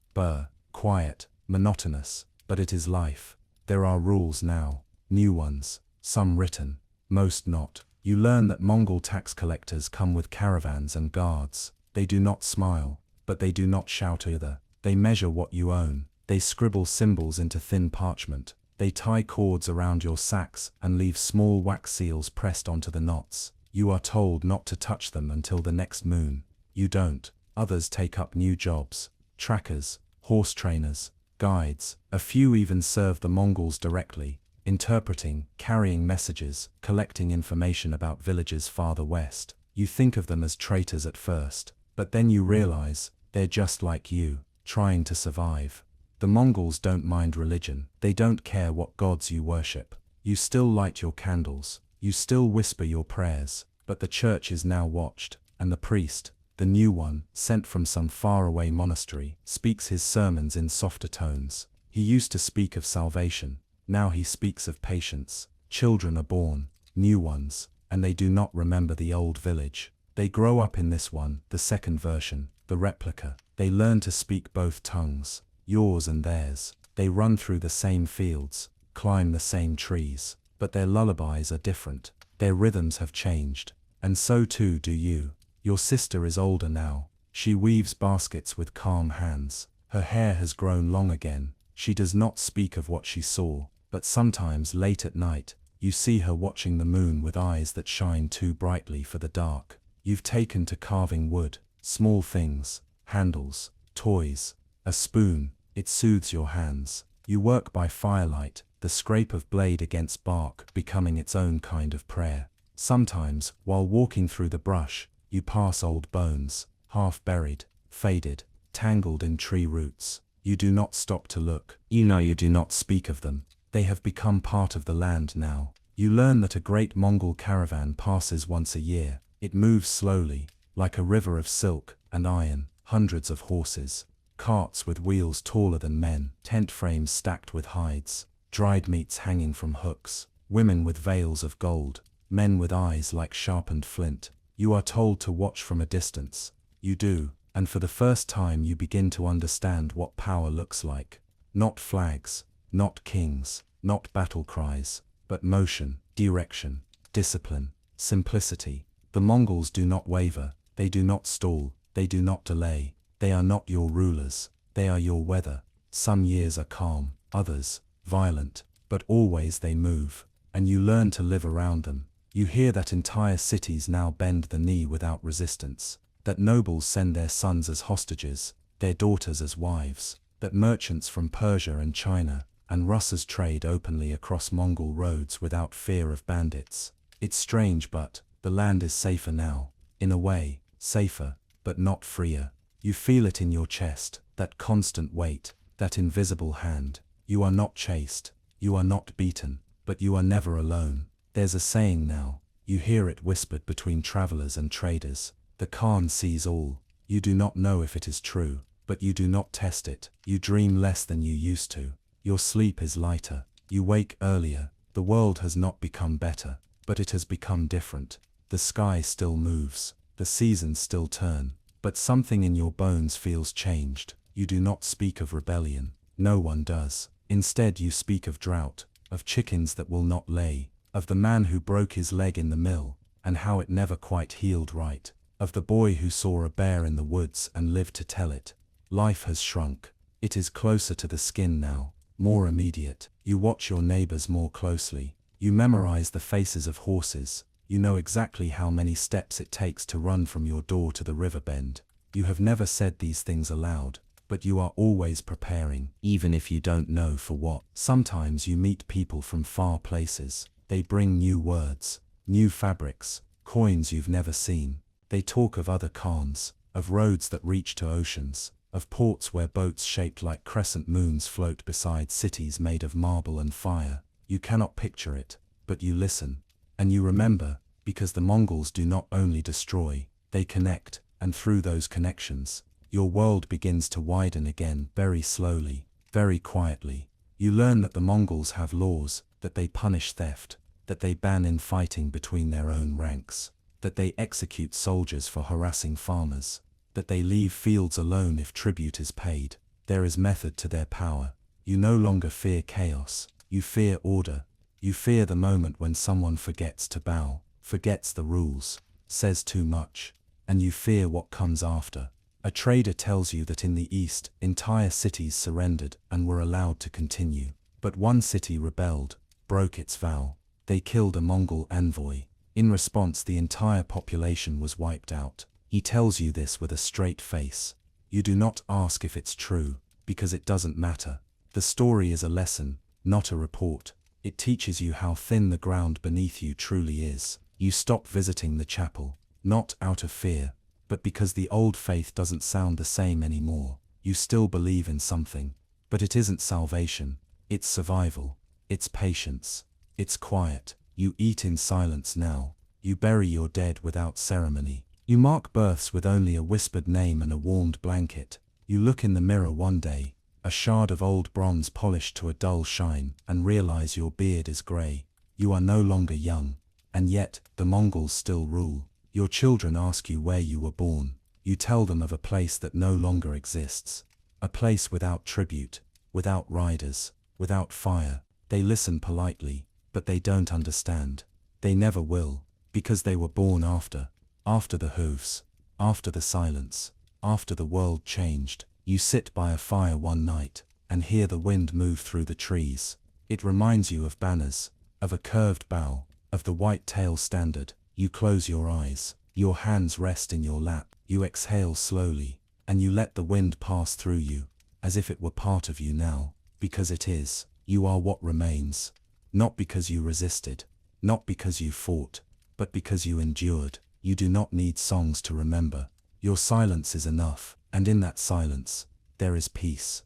Quiet, monotonous, but it is life. There are rules now. New ones. Some written. Most not. You learn that Mongol tax collectors come with caravans and guards. They do not smile, but they do not shout either. They measure what you own. They scribble symbols into thin parchment. They tie cords around your sacks and leave small wax seals pressed onto the knots. You are told not to touch them until the next moon. You don't. Others take up new jobs. Trackers, horse trainers, guides. A few even serve the Mongols directly, interpreting, carrying messages, collecting information about villages farther west. You think of them as traitors at first, but then you realize, they're just like you, trying to survive. The Mongols don't mind religion. They don't care what gods you worship. You still light your candles. You still whisper your prayers. But the church is now watched, and the priest, the new one, sent from some faraway monastery, speaks his sermons in softer tones. He used to speak of salvation. Now he speaks of patience. Children are born, new ones, and they do not remember the old village. They grow up in this one, the second version, the replica. They learn to speak both tongues. Yours and theirs. They run through the same fields, climb the same trees, but their lullabies are different. Their rhythms have changed, and so too do you. Your sister is older now. She weaves baskets with calm hands. Her hair has grown long again. She does not speak of what she saw, but sometimes late at night, you see her watching the moon with eyes that shine too brightly for the dark. You've taken to carving wood, small things, handles, toys, a spoon. It soothes your hands. You work by firelight, the scrape of blade against bark becoming its own kind of prayer. Sometimes, while walking through the brush, you pass old bones, half buried, faded, tangled in tree roots. You do not stop to look. You do not speak of them. They have become part of the land now. You learn that a great Mongol caravan passes once a year. It moves slowly, like a river of silk and iron, hundreds of horses. Carts with wheels taller than men, tent frames stacked with hides, dried meats hanging from hooks, women with veils of gold, men with eyes like sharpened flint. You are told to watch from a distance. You do, and for the first time you begin to understand what power looks like. Not flags, not kings, not battle cries, but motion, direction, discipline, simplicity. The Mongols do not waver, they do not stall, they do not delay. They are not your rulers, they are your weather. Some years are calm, others violent, but always they move, and you learn to live around them. You hear that entire cities now bend the knee without resistance, that nobles send their sons as hostages, their daughters as wives, that merchants from Persia and China and Russia's trade openly across Mongol roads without fear of bandits. It's strange, but the land is safer now. In a way, safer, but not freer. You feel it in your chest, that constant weight, that invisible hand. You are not chased, you are not beaten, but you are never alone. There's a saying now, you hear it whispered between travelers and traders. The Khan sees all. You do not know if it is true, but you do not test it. You dream less than you used to. Your sleep is lighter. You wake earlier. The world has not become better, but it has become different. The sky still moves. The seasons still turn. But something in your bones feels changed. You do not speak of rebellion. No one does. Instead you speak of drought, of chickens that will not lay, of the man who broke his leg in the mill, and how it never quite healed right, of the boy who saw a bear in the woods and lived to tell it. Life has shrunk. It is closer to the skin now, more immediate. You watch your neighbors more closely. You memorize the faces of horses. You know exactly how many steps it takes to run from your door to the river bend. You have never said these things aloud, but you are always preparing, even if you don't know for what. Sometimes you meet people from far places. They bring new words, new fabrics, coins you've never seen. They talk of other khans, of roads that reach to oceans, of ports where boats shaped like crescent moons float beside cities made of marble and fire. You cannot picture it, but you listen. And you remember, because the Mongols do not only destroy, they connect, and through those connections, your world begins to widen again, very slowly, very quietly. You learn that the Mongols have laws, that they punish theft, that they ban infighting between their own ranks, that they execute soldiers for harassing farmers, that they leave fields alone if tribute is paid. There is method to their power. You no longer fear chaos, you fear order. You fear the moment when someone forgets to bow, forgets the rules, says too much, and you fear what comes after. A trader tells you that in the east, entire cities surrendered and were allowed to continue. But one city rebelled, broke its vow. They killed a Mongol envoy. In response, the entire population was wiped out. He tells you this with a straight face. You do not ask if it's true, because it doesn't matter. The story is a lesson, not a report. It teaches you how thin the ground beneath you truly is. You stop visiting the chapel, not out of fear, but because the old faith doesn't sound the same anymore. You still believe in something, but it isn't salvation. It's survival. It's patience. It's quiet. You eat in silence now. You bury your dead without ceremony. You mark births with only a whispered name and a warmed blanket. You look in the mirror one day, a shard of old bronze polished to a dull shine, and realize your beard is grey. You are no longer young, and yet the Mongols still rule. Your children ask you where you were born. You tell them of a place that no longer exists, a place without tribute, without riders, without fire. They listen politely, but they don't understand. They never will, because they were born after the hooves, after the silence, after the world changed. You sit by a fire one night, and hear the wind move through the trees. It reminds you of banners, of a curved bow, of the white tail standard. You close your eyes, your hands rest in your lap, you exhale slowly, and you let the wind pass through you, as if it were part of you now, because it is. You are what remains, not because you resisted, not because you fought, but because you endured. You do not need songs to remember. Your silence is enough. And in that silence, there is peace.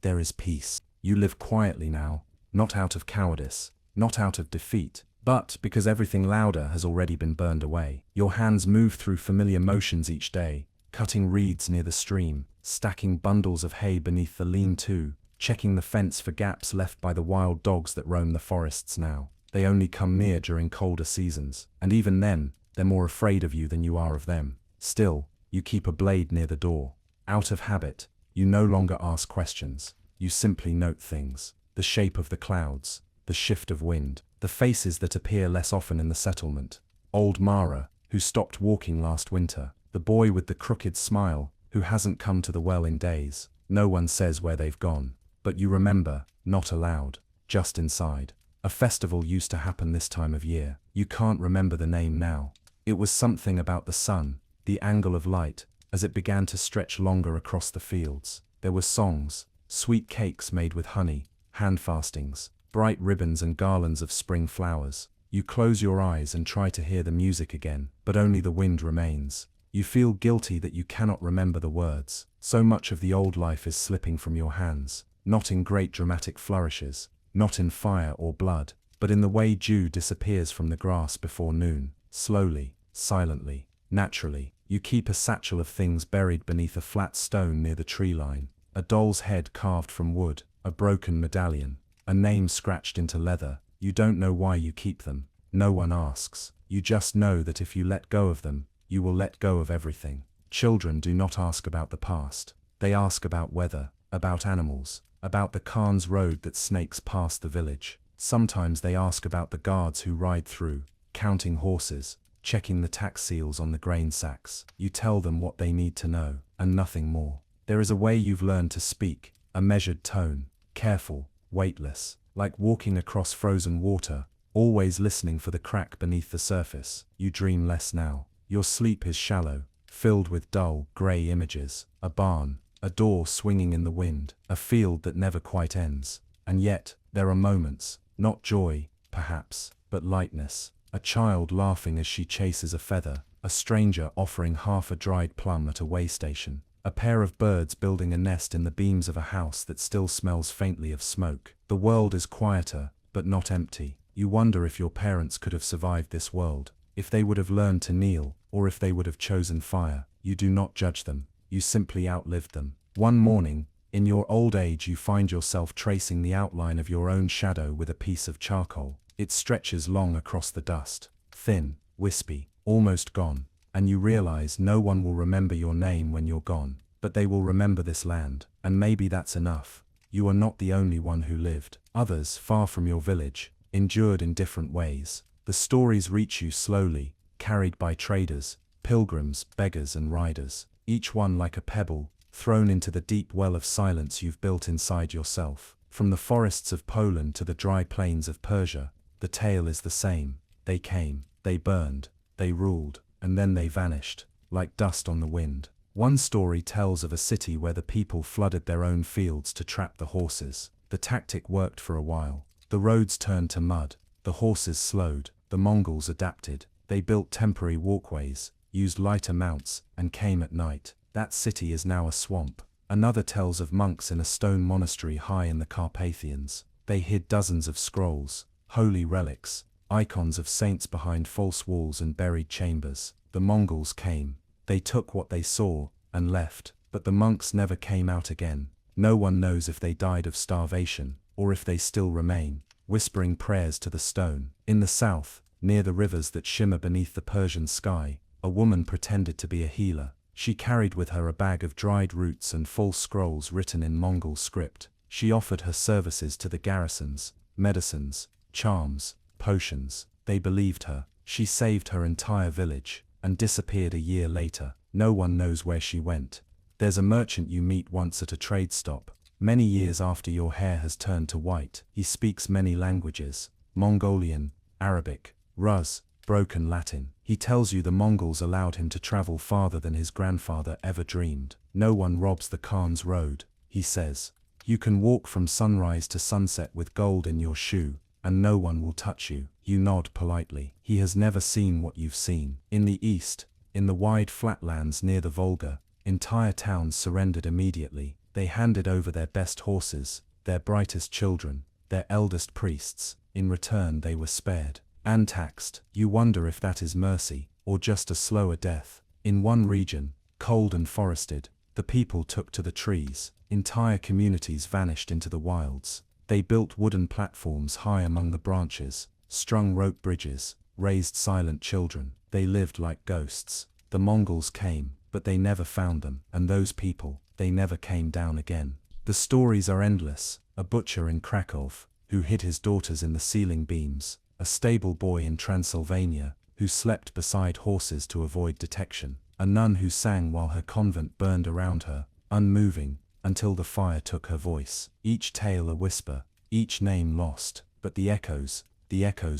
There is peace. You live quietly now, not out of cowardice, not out of defeat, but because everything louder has already been burned away. Your hands move through familiar motions each day, cutting reeds near the stream, stacking bundles of hay beneath the lean-to, checking the fence for gaps left by the wild dogs that roam the forests now. They only come near during colder seasons, and even then, they're more afraid of you than you are of them. Still, you keep a blade near the door. Out of habit, you no longer ask questions. You simply note things. The shape of the clouds, the shift of wind, the faces that appear less often in the settlement. Old Mara, who stopped walking last winter. The boy with the crooked smile, who hasn't come to the well in days. No one says where they've gone. But you remember, not aloud, just inside. A festival used to happen this time of year. You can't remember the name now. It was something about the sun, the angle of light, as it began to stretch longer across the fields. There were songs, sweet cakes made with honey, handfastings, bright ribbons and garlands of spring flowers. You close your eyes and try to hear the music again, but only the wind remains. You feel guilty that you cannot remember the words. So much of the old life is slipping from your hands, not in great dramatic flourishes, not in fire or blood, but in the way dew disappears from the grass before noon, slowly, silently, naturally. You keep a satchel of things buried beneath a flat stone near the tree line, a doll's head carved from wood, a broken medallion, a name scratched into leather. You don't know why you keep them. No one asks. You just know that if you let go of them, you will let go of everything. Children do not ask about the past. They ask about weather, about animals, about the Khan's road that snakes past the village. Sometimes they ask about the guards who ride through, counting horses, checking the tax seals on the grain sacks. You tell them what they need to know, and nothing more. There is a way you've learned to speak, a measured tone, careful, weightless, like walking across frozen water, always listening for the crack beneath the surface. You dream less now. Your sleep is shallow, filled with dull, grey images, a barn, a door swinging in the wind, a field that never quite ends. And yet, there are moments, not joy, perhaps, but lightness. A child laughing as she chases a feather, a stranger offering half a dried plum at a way station, a pair of birds building a nest in the beams of a house that still smells faintly of smoke. The world is quieter, but not empty. You wonder if your parents could have survived this world, if they would have learned to kneel, or if they would have chosen fire. You do not judge them, you simply outlived them. One morning, in your old age, you find yourself tracing the outline of your own shadow with a piece of charcoal. It stretches long across the dust, thin, wispy, almost gone, and you realize no one will remember your name when you're gone, but they will remember this land, and maybe that's enough. You are not the only one who lived. Others, far from your village, endured in different ways. The stories reach you slowly, carried by traders, pilgrims, beggars and riders, each one like a pebble, thrown into the deep well of silence you've built inside yourself. From the forests of Poland to the dry plains of Persia, the tale is the same. They came, they burned, they ruled, and then they vanished, like dust on the wind. One story tells of a city where the people flooded their own fields to trap the horses. The tactic worked for a while. The roads turned to mud, the horses slowed, the Mongols adapted. They built temporary walkways, used lighter mounts, and came at night. That city is now a swamp. Another tells of monks in a stone monastery high in the Carpathians. They hid dozens of scrolls, holy relics, icons of saints behind false walls and buried chambers. The Mongols came. They took what they saw, and left, but the monks never came out again. No one knows if they died of starvation, or if they still remain, whispering prayers to the stone. In the south, near the rivers that shimmer beneath the Persian sky, a woman pretended to be a healer. She carried with her a bag of dried roots and false scrolls written in Mongol script. She offered her services to the garrisons, medicines, charms, potions. They believed her. She saved her entire village, and disappeared a year later. No one knows where she went. There's a merchant you meet once at a trade stop, many years after your hair has turned to white. He speaks many languages: Mongolian, Arabic, Rus, broken Latin. He tells you the Mongols allowed him to travel farther than his grandfather ever dreamed. No one robs the Khan's road, he says. You can walk from sunrise to sunset with gold in your shoe, and no one will touch you. You nod politely. He has never seen what you've seen. In the east, in the wide flatlands near the Volga, entire towns surrendered immediately. They handed over their best horses, their brightest children, their eldest priests. In return they were spared, untaxed. You wonder if that is mercy, or just a slower death. In one region, cold and forested, the people took to the trees. Entire communities vanished into the wilds. They built wooden platforms high among the branches, strung rope bridges, raised silent children. They lived like ghosts. The Mongols came, but they never found them. And those people, they never came down again. The stories are endless. A butcher in Crackle, who hid his daughters in the ceiling beams. A stable boy in Transylvania, who slept beside horses to avoid detection. a nun who sang while her convent burned around her, unmoving, until the fire took her voice. Each tale a whisper, each name lost, but the echoes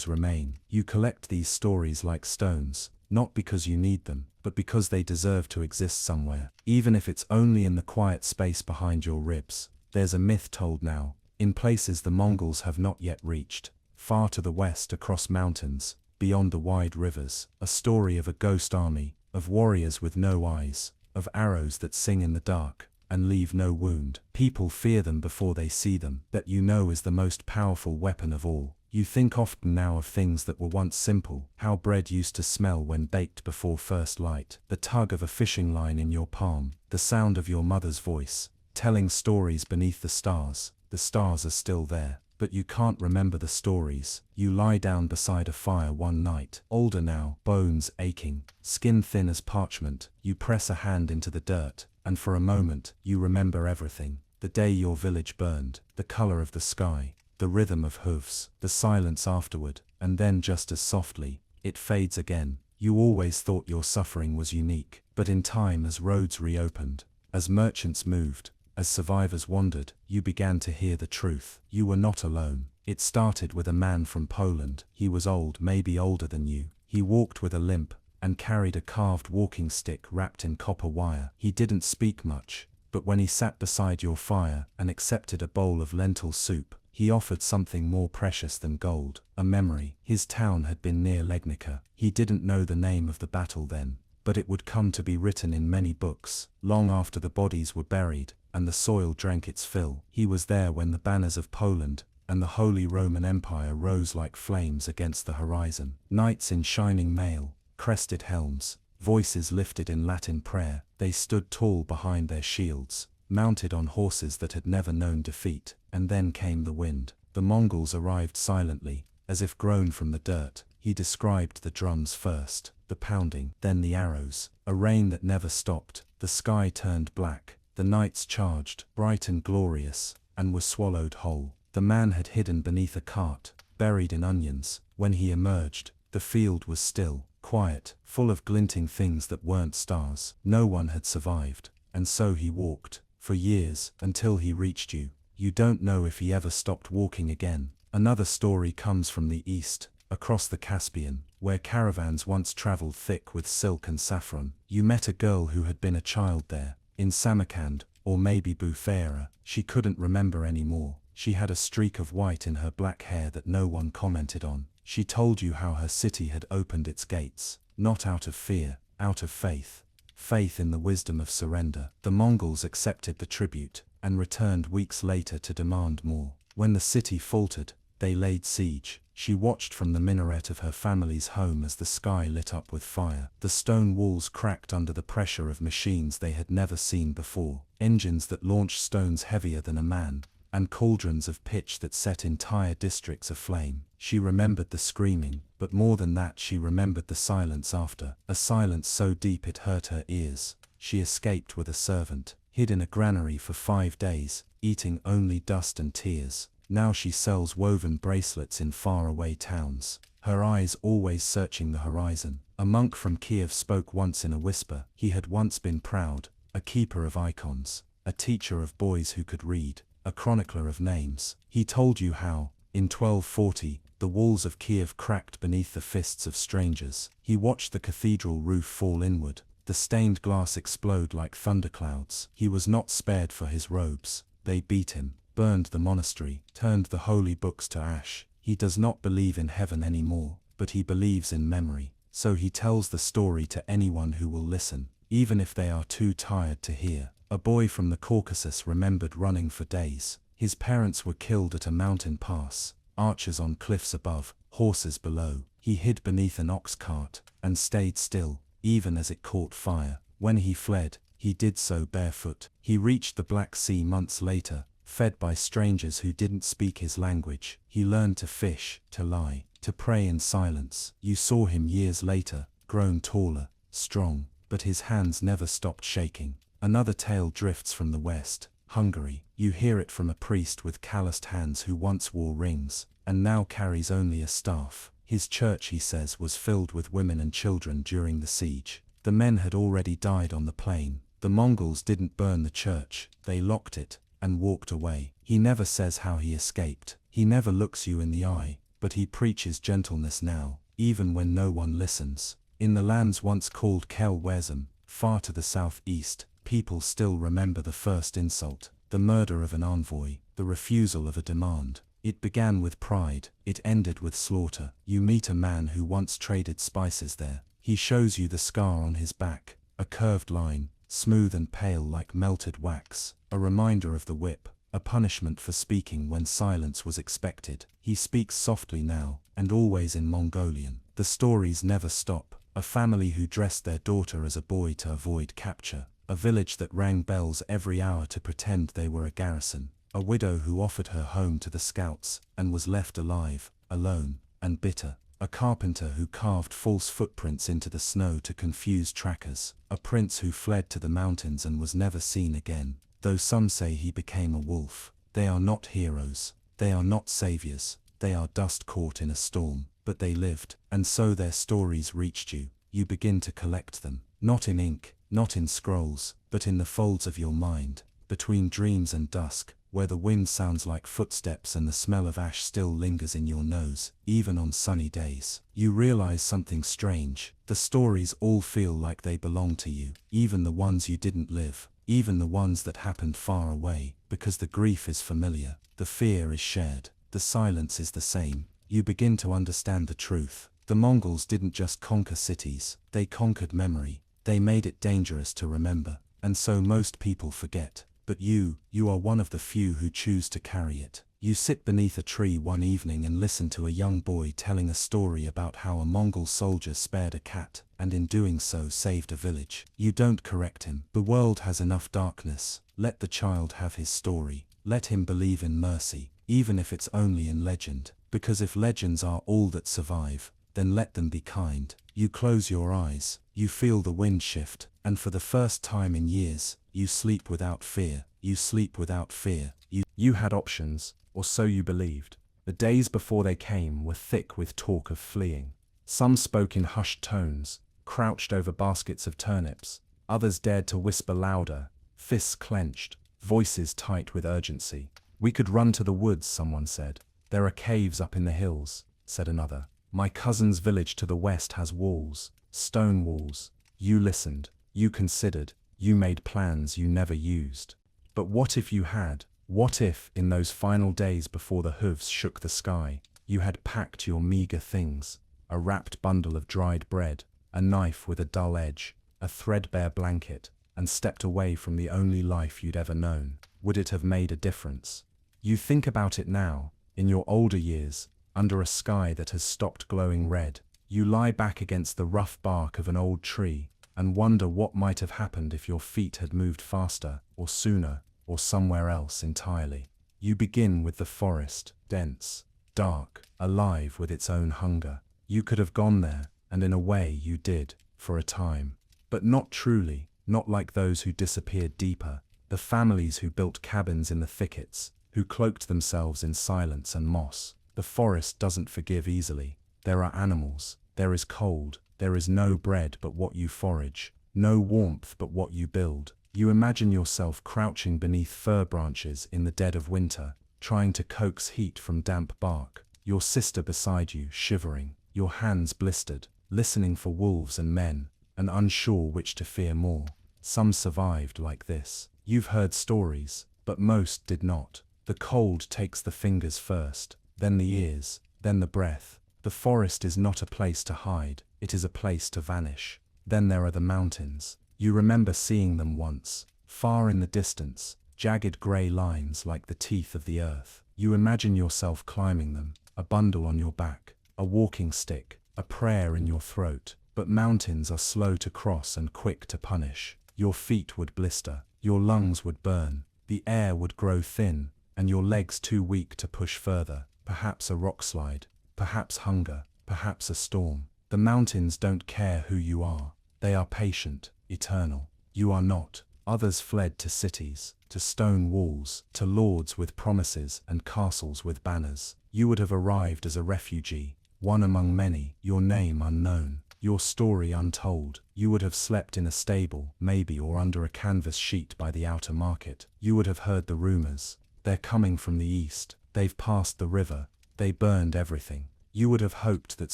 remain. You collect these stories like stones, not because you need them, but because they deserve to exist somewhere. Even if it's only in the quiet space behind your ribs, there's a myth told now, in places the Mongols have not yet reached, far to the west across mountains, beyond the wide rivers, a story of a ghost army, of warriors with no eyes, of arrows that sing in the dark and leave no wound. People fear them before they see them. That you know is the most powerful weapon of all. You think often now of things that were once simple, how bread used to smell when baked before first light, the tug of a fishing line in your palm, the sound of your mother's voice, telling stories beneath the stars. The stars are still there, but you can't remember the stories. You lie down beside a fire one night, older now, bones aching, skin thin as parchment. You press a hand into the dirt, and for a moment, you remember everything. The day your village burned, the color of the sky, the rhythm of hooves, the silence afterward, and then just as softly, it fades again. You always thought your suffering was unique, but in time, as roads reopened, as merchants moved, as survivors wandered, you began to hear the truth. You were not alone. It started with a man from Poland. He was old, maybe older than you. He walked with a limp, and carried a carved walking stick wrapped in copper wire. He didn't speak much, but when he sat beside your fire and accepted a bowl of lentil soup, he offered something more precious than gold, a memory. His town had been near Legnica. He didn't know the name of the battle then, but it would come to be written in many books, long after the bodies were buried and the soil drank its fill. He was there when the banners of Poland and the Holy Roman Empire rose like flames against the horizon. Knights in shining mail, crested helms, voices lifted in Latin prayer, they stood tall behind their shields, mounted on horses that had never known defeat. And then came the wind. The Mongols arrived silently, as if grown from the dirt. He described the drums first, the pounding, then the arrows, a rain that never stopped. The sky turned black, the nights charged, bright and glorious, and were swallowed whole. The man had hidden beneath a cart, buried in onions. When he emerged, the field was still, quiet, full of glinting things that weren't stars. No one had survived, and so he walked, for years, until he reached you. You don't know if he ever stopped walking again. Another story comes from the east, across the Caspian, where caravans once traveled thick with silk and saffron. You met a girl who had been a child there, in Samarkand, or maybe Bufera. She couldn't remember anymore. She had a streak of white in her black hair that no one commented on. She told you how her city had opened its gates, not out of fear, out of faith. Faith in the wisdom of surrender. The Mongols accepted the tribute, and returned weeks later to demand more. When the city faltered, they laid siege. She watched from the minaret of her family's home as the sky lit up with fire. The stone walls cracked under the pressure of machines they had never seen before, engines that launched stones heavier than a man, and cauldrons of pitch that set entire districts aflame. She remembered the screaming, but more than that she remembered the silence after, a silence so deep it hurt her ears. She escaped with a servant, hid in a granary for 5 days, eating only dust and tears. Now she sells woven bracelets in faraway towns, her eyes always searching the horizon. A monk from Kiev spoke once in a whisper. He had once been proud, a keeper of icons, a teacher of boys who could read, a chronicler of names. He told you how, in 1240, the walls of Kiev cracked beneath the fists of strangers. He watched the cathedral roof fall inward, the stained glass explode like thunderclouds. He was not spared for his robes. They beat him, burned the monastery, turned the holy books to ash. He does not believe in heaven anymore, but he believes in memory. So he tells the story to anyone who will listen, even if they are too tired to hear. A boy from the Caucasus remembered running for days. His parents were killed at a mountain pass, archers on cliffs above, horses below. He hid beneath an ox cart, and stayed still, even as it caught fire. When he fled, he did so barefoot. He reached the Black Sea months later, fed by strangers who didn't speak his language. He learned to fish, to lie, to pray in silence. You saw him years later, grown taller, strong, but his hands never stopped shaking. Another tale drifts from the west, Hungary. You hear it from a priest with calloused hands who once wore rings, and now carries only a staff. His church, he says, was filled with women and children during the siege. The men had already died on the plain. The Mongols didn't burn the church, they locked it, and walked away. He never says how he escaped. He never looks you in the eye, but he preaches gentleness now, even when no one listens. In the lands once called Kelwesum, far to the southeast, people still remember the first insult, the murder of an envoy, the refusal of a demand. It began with pride, it ended with slaughter. You meet a man who once traded spices there. He shows you the scar on his back, a curved line, smooth and pale like melted wax, a reminder of the whip, a punishment for speaking when silence was expected. He speaks softly now, and always in Mongolian. The stories never stop. A family who dressed their daughter as a boy to avoid capture, a village that rang bells every hour to pretend they were a garrison, a widow who offered her home to the scouts and was left alive, alone, and bitter, a carpenter who carved false footprints into the snow to confuse trackers, a prince who fled to the mountains and was never seen again. Though some say he became a wolf, they are not heroes, they are not saviors, they are dust caught in a storm, but they lived, and so their stories reached you. You begin to collect them, not in ink, not in scrolls, but in the folds of your mind, between dreams and dusk, where the wind sounds like footsteps and the smell of ash still lingers in your nose, even on sunny days. You realize something strange. The stories all feel like they belong to you, even the ones you didn't live, even the ones that happened far away, because the grief is familiar, the fear is shared, the silence is the same. You begin to understand the truth. The Mongols didn't just conquer cities, they conquered memory. They made it dangerous to remember, and so most people forget. But you are one of the few who choose to carry it. You sit beneath a tree one evening and listen to a young boy telling a story about how a Mongol soldier spared a cat, and in doing so saved a village. You don't correct him. The world has enough darkness. Let the child have his story. Let him believe in mercy, even if it's only in legend. Because if legends are all that survive, then let them be kind. You close your eyes, you feel the wind shift, and for the first time in years, you sleep without fear. You sleep without fear. You had options, or so you believed. The days before they came were thick with talk of fleeing. Some spoke in hushed tones, crouched over baskets of turnips. Others dared to whisper louder, fists clenched, voices tight with urgency. We could run to the woods, someone said. There are caves up in the hills, said another. My cousin's village to the west has walls, stone walls. You listened, you considered, you made plans you never used. But what if you had? What if, in those final days before the hooves shook the sky, you had packed your meager things, a wrapped bundle of dried bread, a knife with a dull edge, a threadbare blanket, and stepped away from the only life you'd ever known? Would it have made a difference? You think about it now, in your older years, under a sky that has stopped glowing red. You lie back against the rough bark of an old tree and wonder what might have happened if your feet had moved faster, or sooner, or somewhere else entirely. You begin with the forest, dense, dark, alive with its own hunger. You could have gone there, and in a way you did, for a time. But not truly, not like those who disappeared deeper, the families who built cabins in the thickets, who cloaked themselves in silence and moss. The forest doesn't forgive easily. There are animals, there is cold, there is no bread but what you forage, no warmth but what you build. You imagine yourself crouching beneath fir branches in the dead of winter, trying to coax heat from damp bark, your sister beside you shivering, your hands blistered, listening for wolves and men, and unsure which to fear more. Some survived like this. You've heard stories, but most did not. The cold takes the fingers first, then the ears, then the breath. The forest is not a place to hide, it is a place to vanish. Then there are the mountains. You remember seeing them once, far in the distance, jagged grey lines like the teeth of the earth. You imagine yourself climbing them, a bundle on your back, a walking stick, a prayer in your throat. But mountains are slow to cross and quick to punish. Your feet would blister, your lungs would burn, the air would grow thin, and your legs too weak to push further. Perhaps a rock slide, perhaps hunger, perhaps a storm. The mountains don't care who you are. They are patient, eternal. You are not. Others fled to cities, to stone walls, to lords with promises and castles with banners. You would have arrived as a refugee, one among many, your name unknown. your story untold. You would have slept in a stable, maybe, or under a canvas sheet by the outer market. You would have heard the rumors. They're coming from the east. They've passed the river. They burned everything. You would have hoped that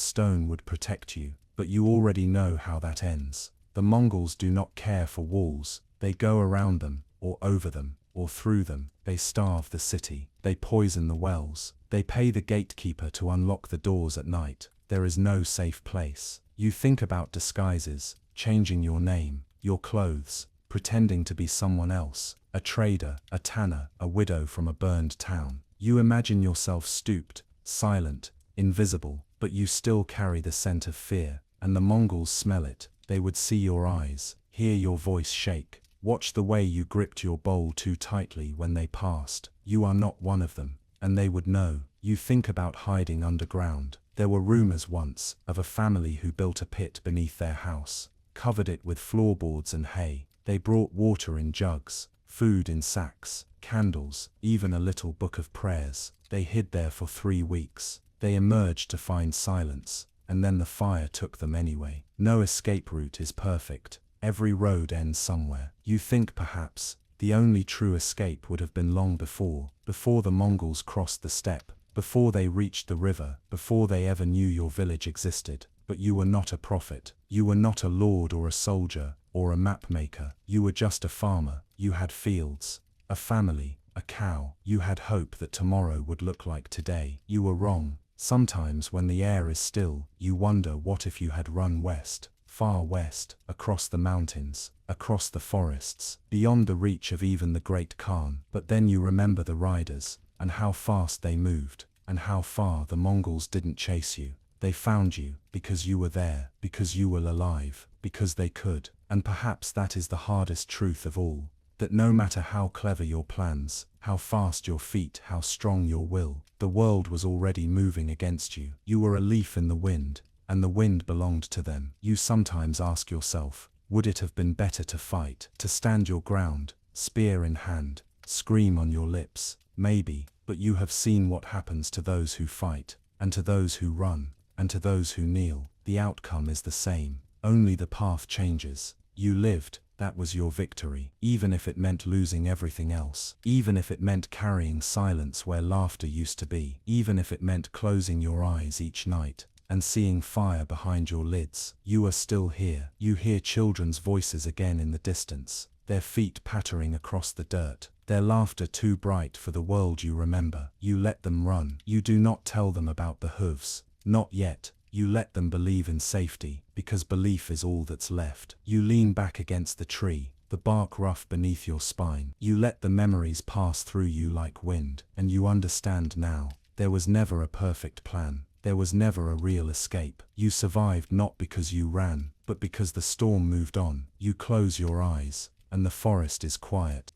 stone would protect you, but you already know how that ends. The Mongols do not care for walls. They go around them, or over them, or through them. They starve the city. They poison the wells. They pay the gatekeeper to unlock the doors at night. There is no safe place. You think about disguises, changing your name, your clothes, pretending to be someone else, a trader, a tanner, a widow from a burned town. You imagine yourself stooped, silent, invisible, but you still carry the scent of fear, and the Mongols smell it. They would see your eyes, hear your voice shake, watch the way you gripped your bowl too tightly when they passed. You are not one of them, and they would know. You think about hiding underground. There were rumors once of a family who built a pit beneath their house, covered it with floorboards and hay. They brought water in jugs, food in sacks, candles, even a little book of prayers. They hid there for 3 weeks. They emerged to find silence, and then the fire took them anyway. No escape route is perfect. Every road ends somewhere. You think perhaps the only true escape would have been long before the Mongols crossed the steppe, before they reached the river, before they ever knew your village existed. But you were not a prophet. You were not a lord or a soldier or a map maker. You were just a farmer. You had fields, a family, a cow. You had hope that tomorrow would look like today. You were wrong. Sometimes when the air is still, you wonder what if you had run west, far west, across the mountains, across the forests, beyond the reach of even the great Khan. But then you remember the riders, and how fast they moved, and how far the Mongols didn't chase you. They found you, because you were there, because you were alive, because they could. And perhaps that is the hardest truth of all, that no matter how clever your plans, how fast your feet, how strong your will, the world was already moving against you. You were a leaf in the wind, and the wind belonged to them. You sometimes ask yourself, would it have been better to fight, to stand your ground, spear in hand, scream on your lips? Maybe, but you have seen what happens to those who fight, and to those who run, and to those who kneel. The outcome is the same, only the path changes. You lived, that was your victory, even if it meant losing everything else, even if it meant carrying silence where laughter used to be, even if it meant closing your eyes each night and seeing fire behind your lids. You are still here. You hear children's voices again in the distance, their feet pattering across the dirt, their laughter too bright for the world you remember. You let them run. You do not tell them about the hooves, not yet. You let them believe in safety, because belief is all that's left. You lean back against the tree, the bark rough beneath your spine. You let the memories pass through you like wind, and you understand now. There was never a perfect plan. There was never a real escape. You survived not because you ran, but because the storm moved on. You close your eyes, and the forest is quiet.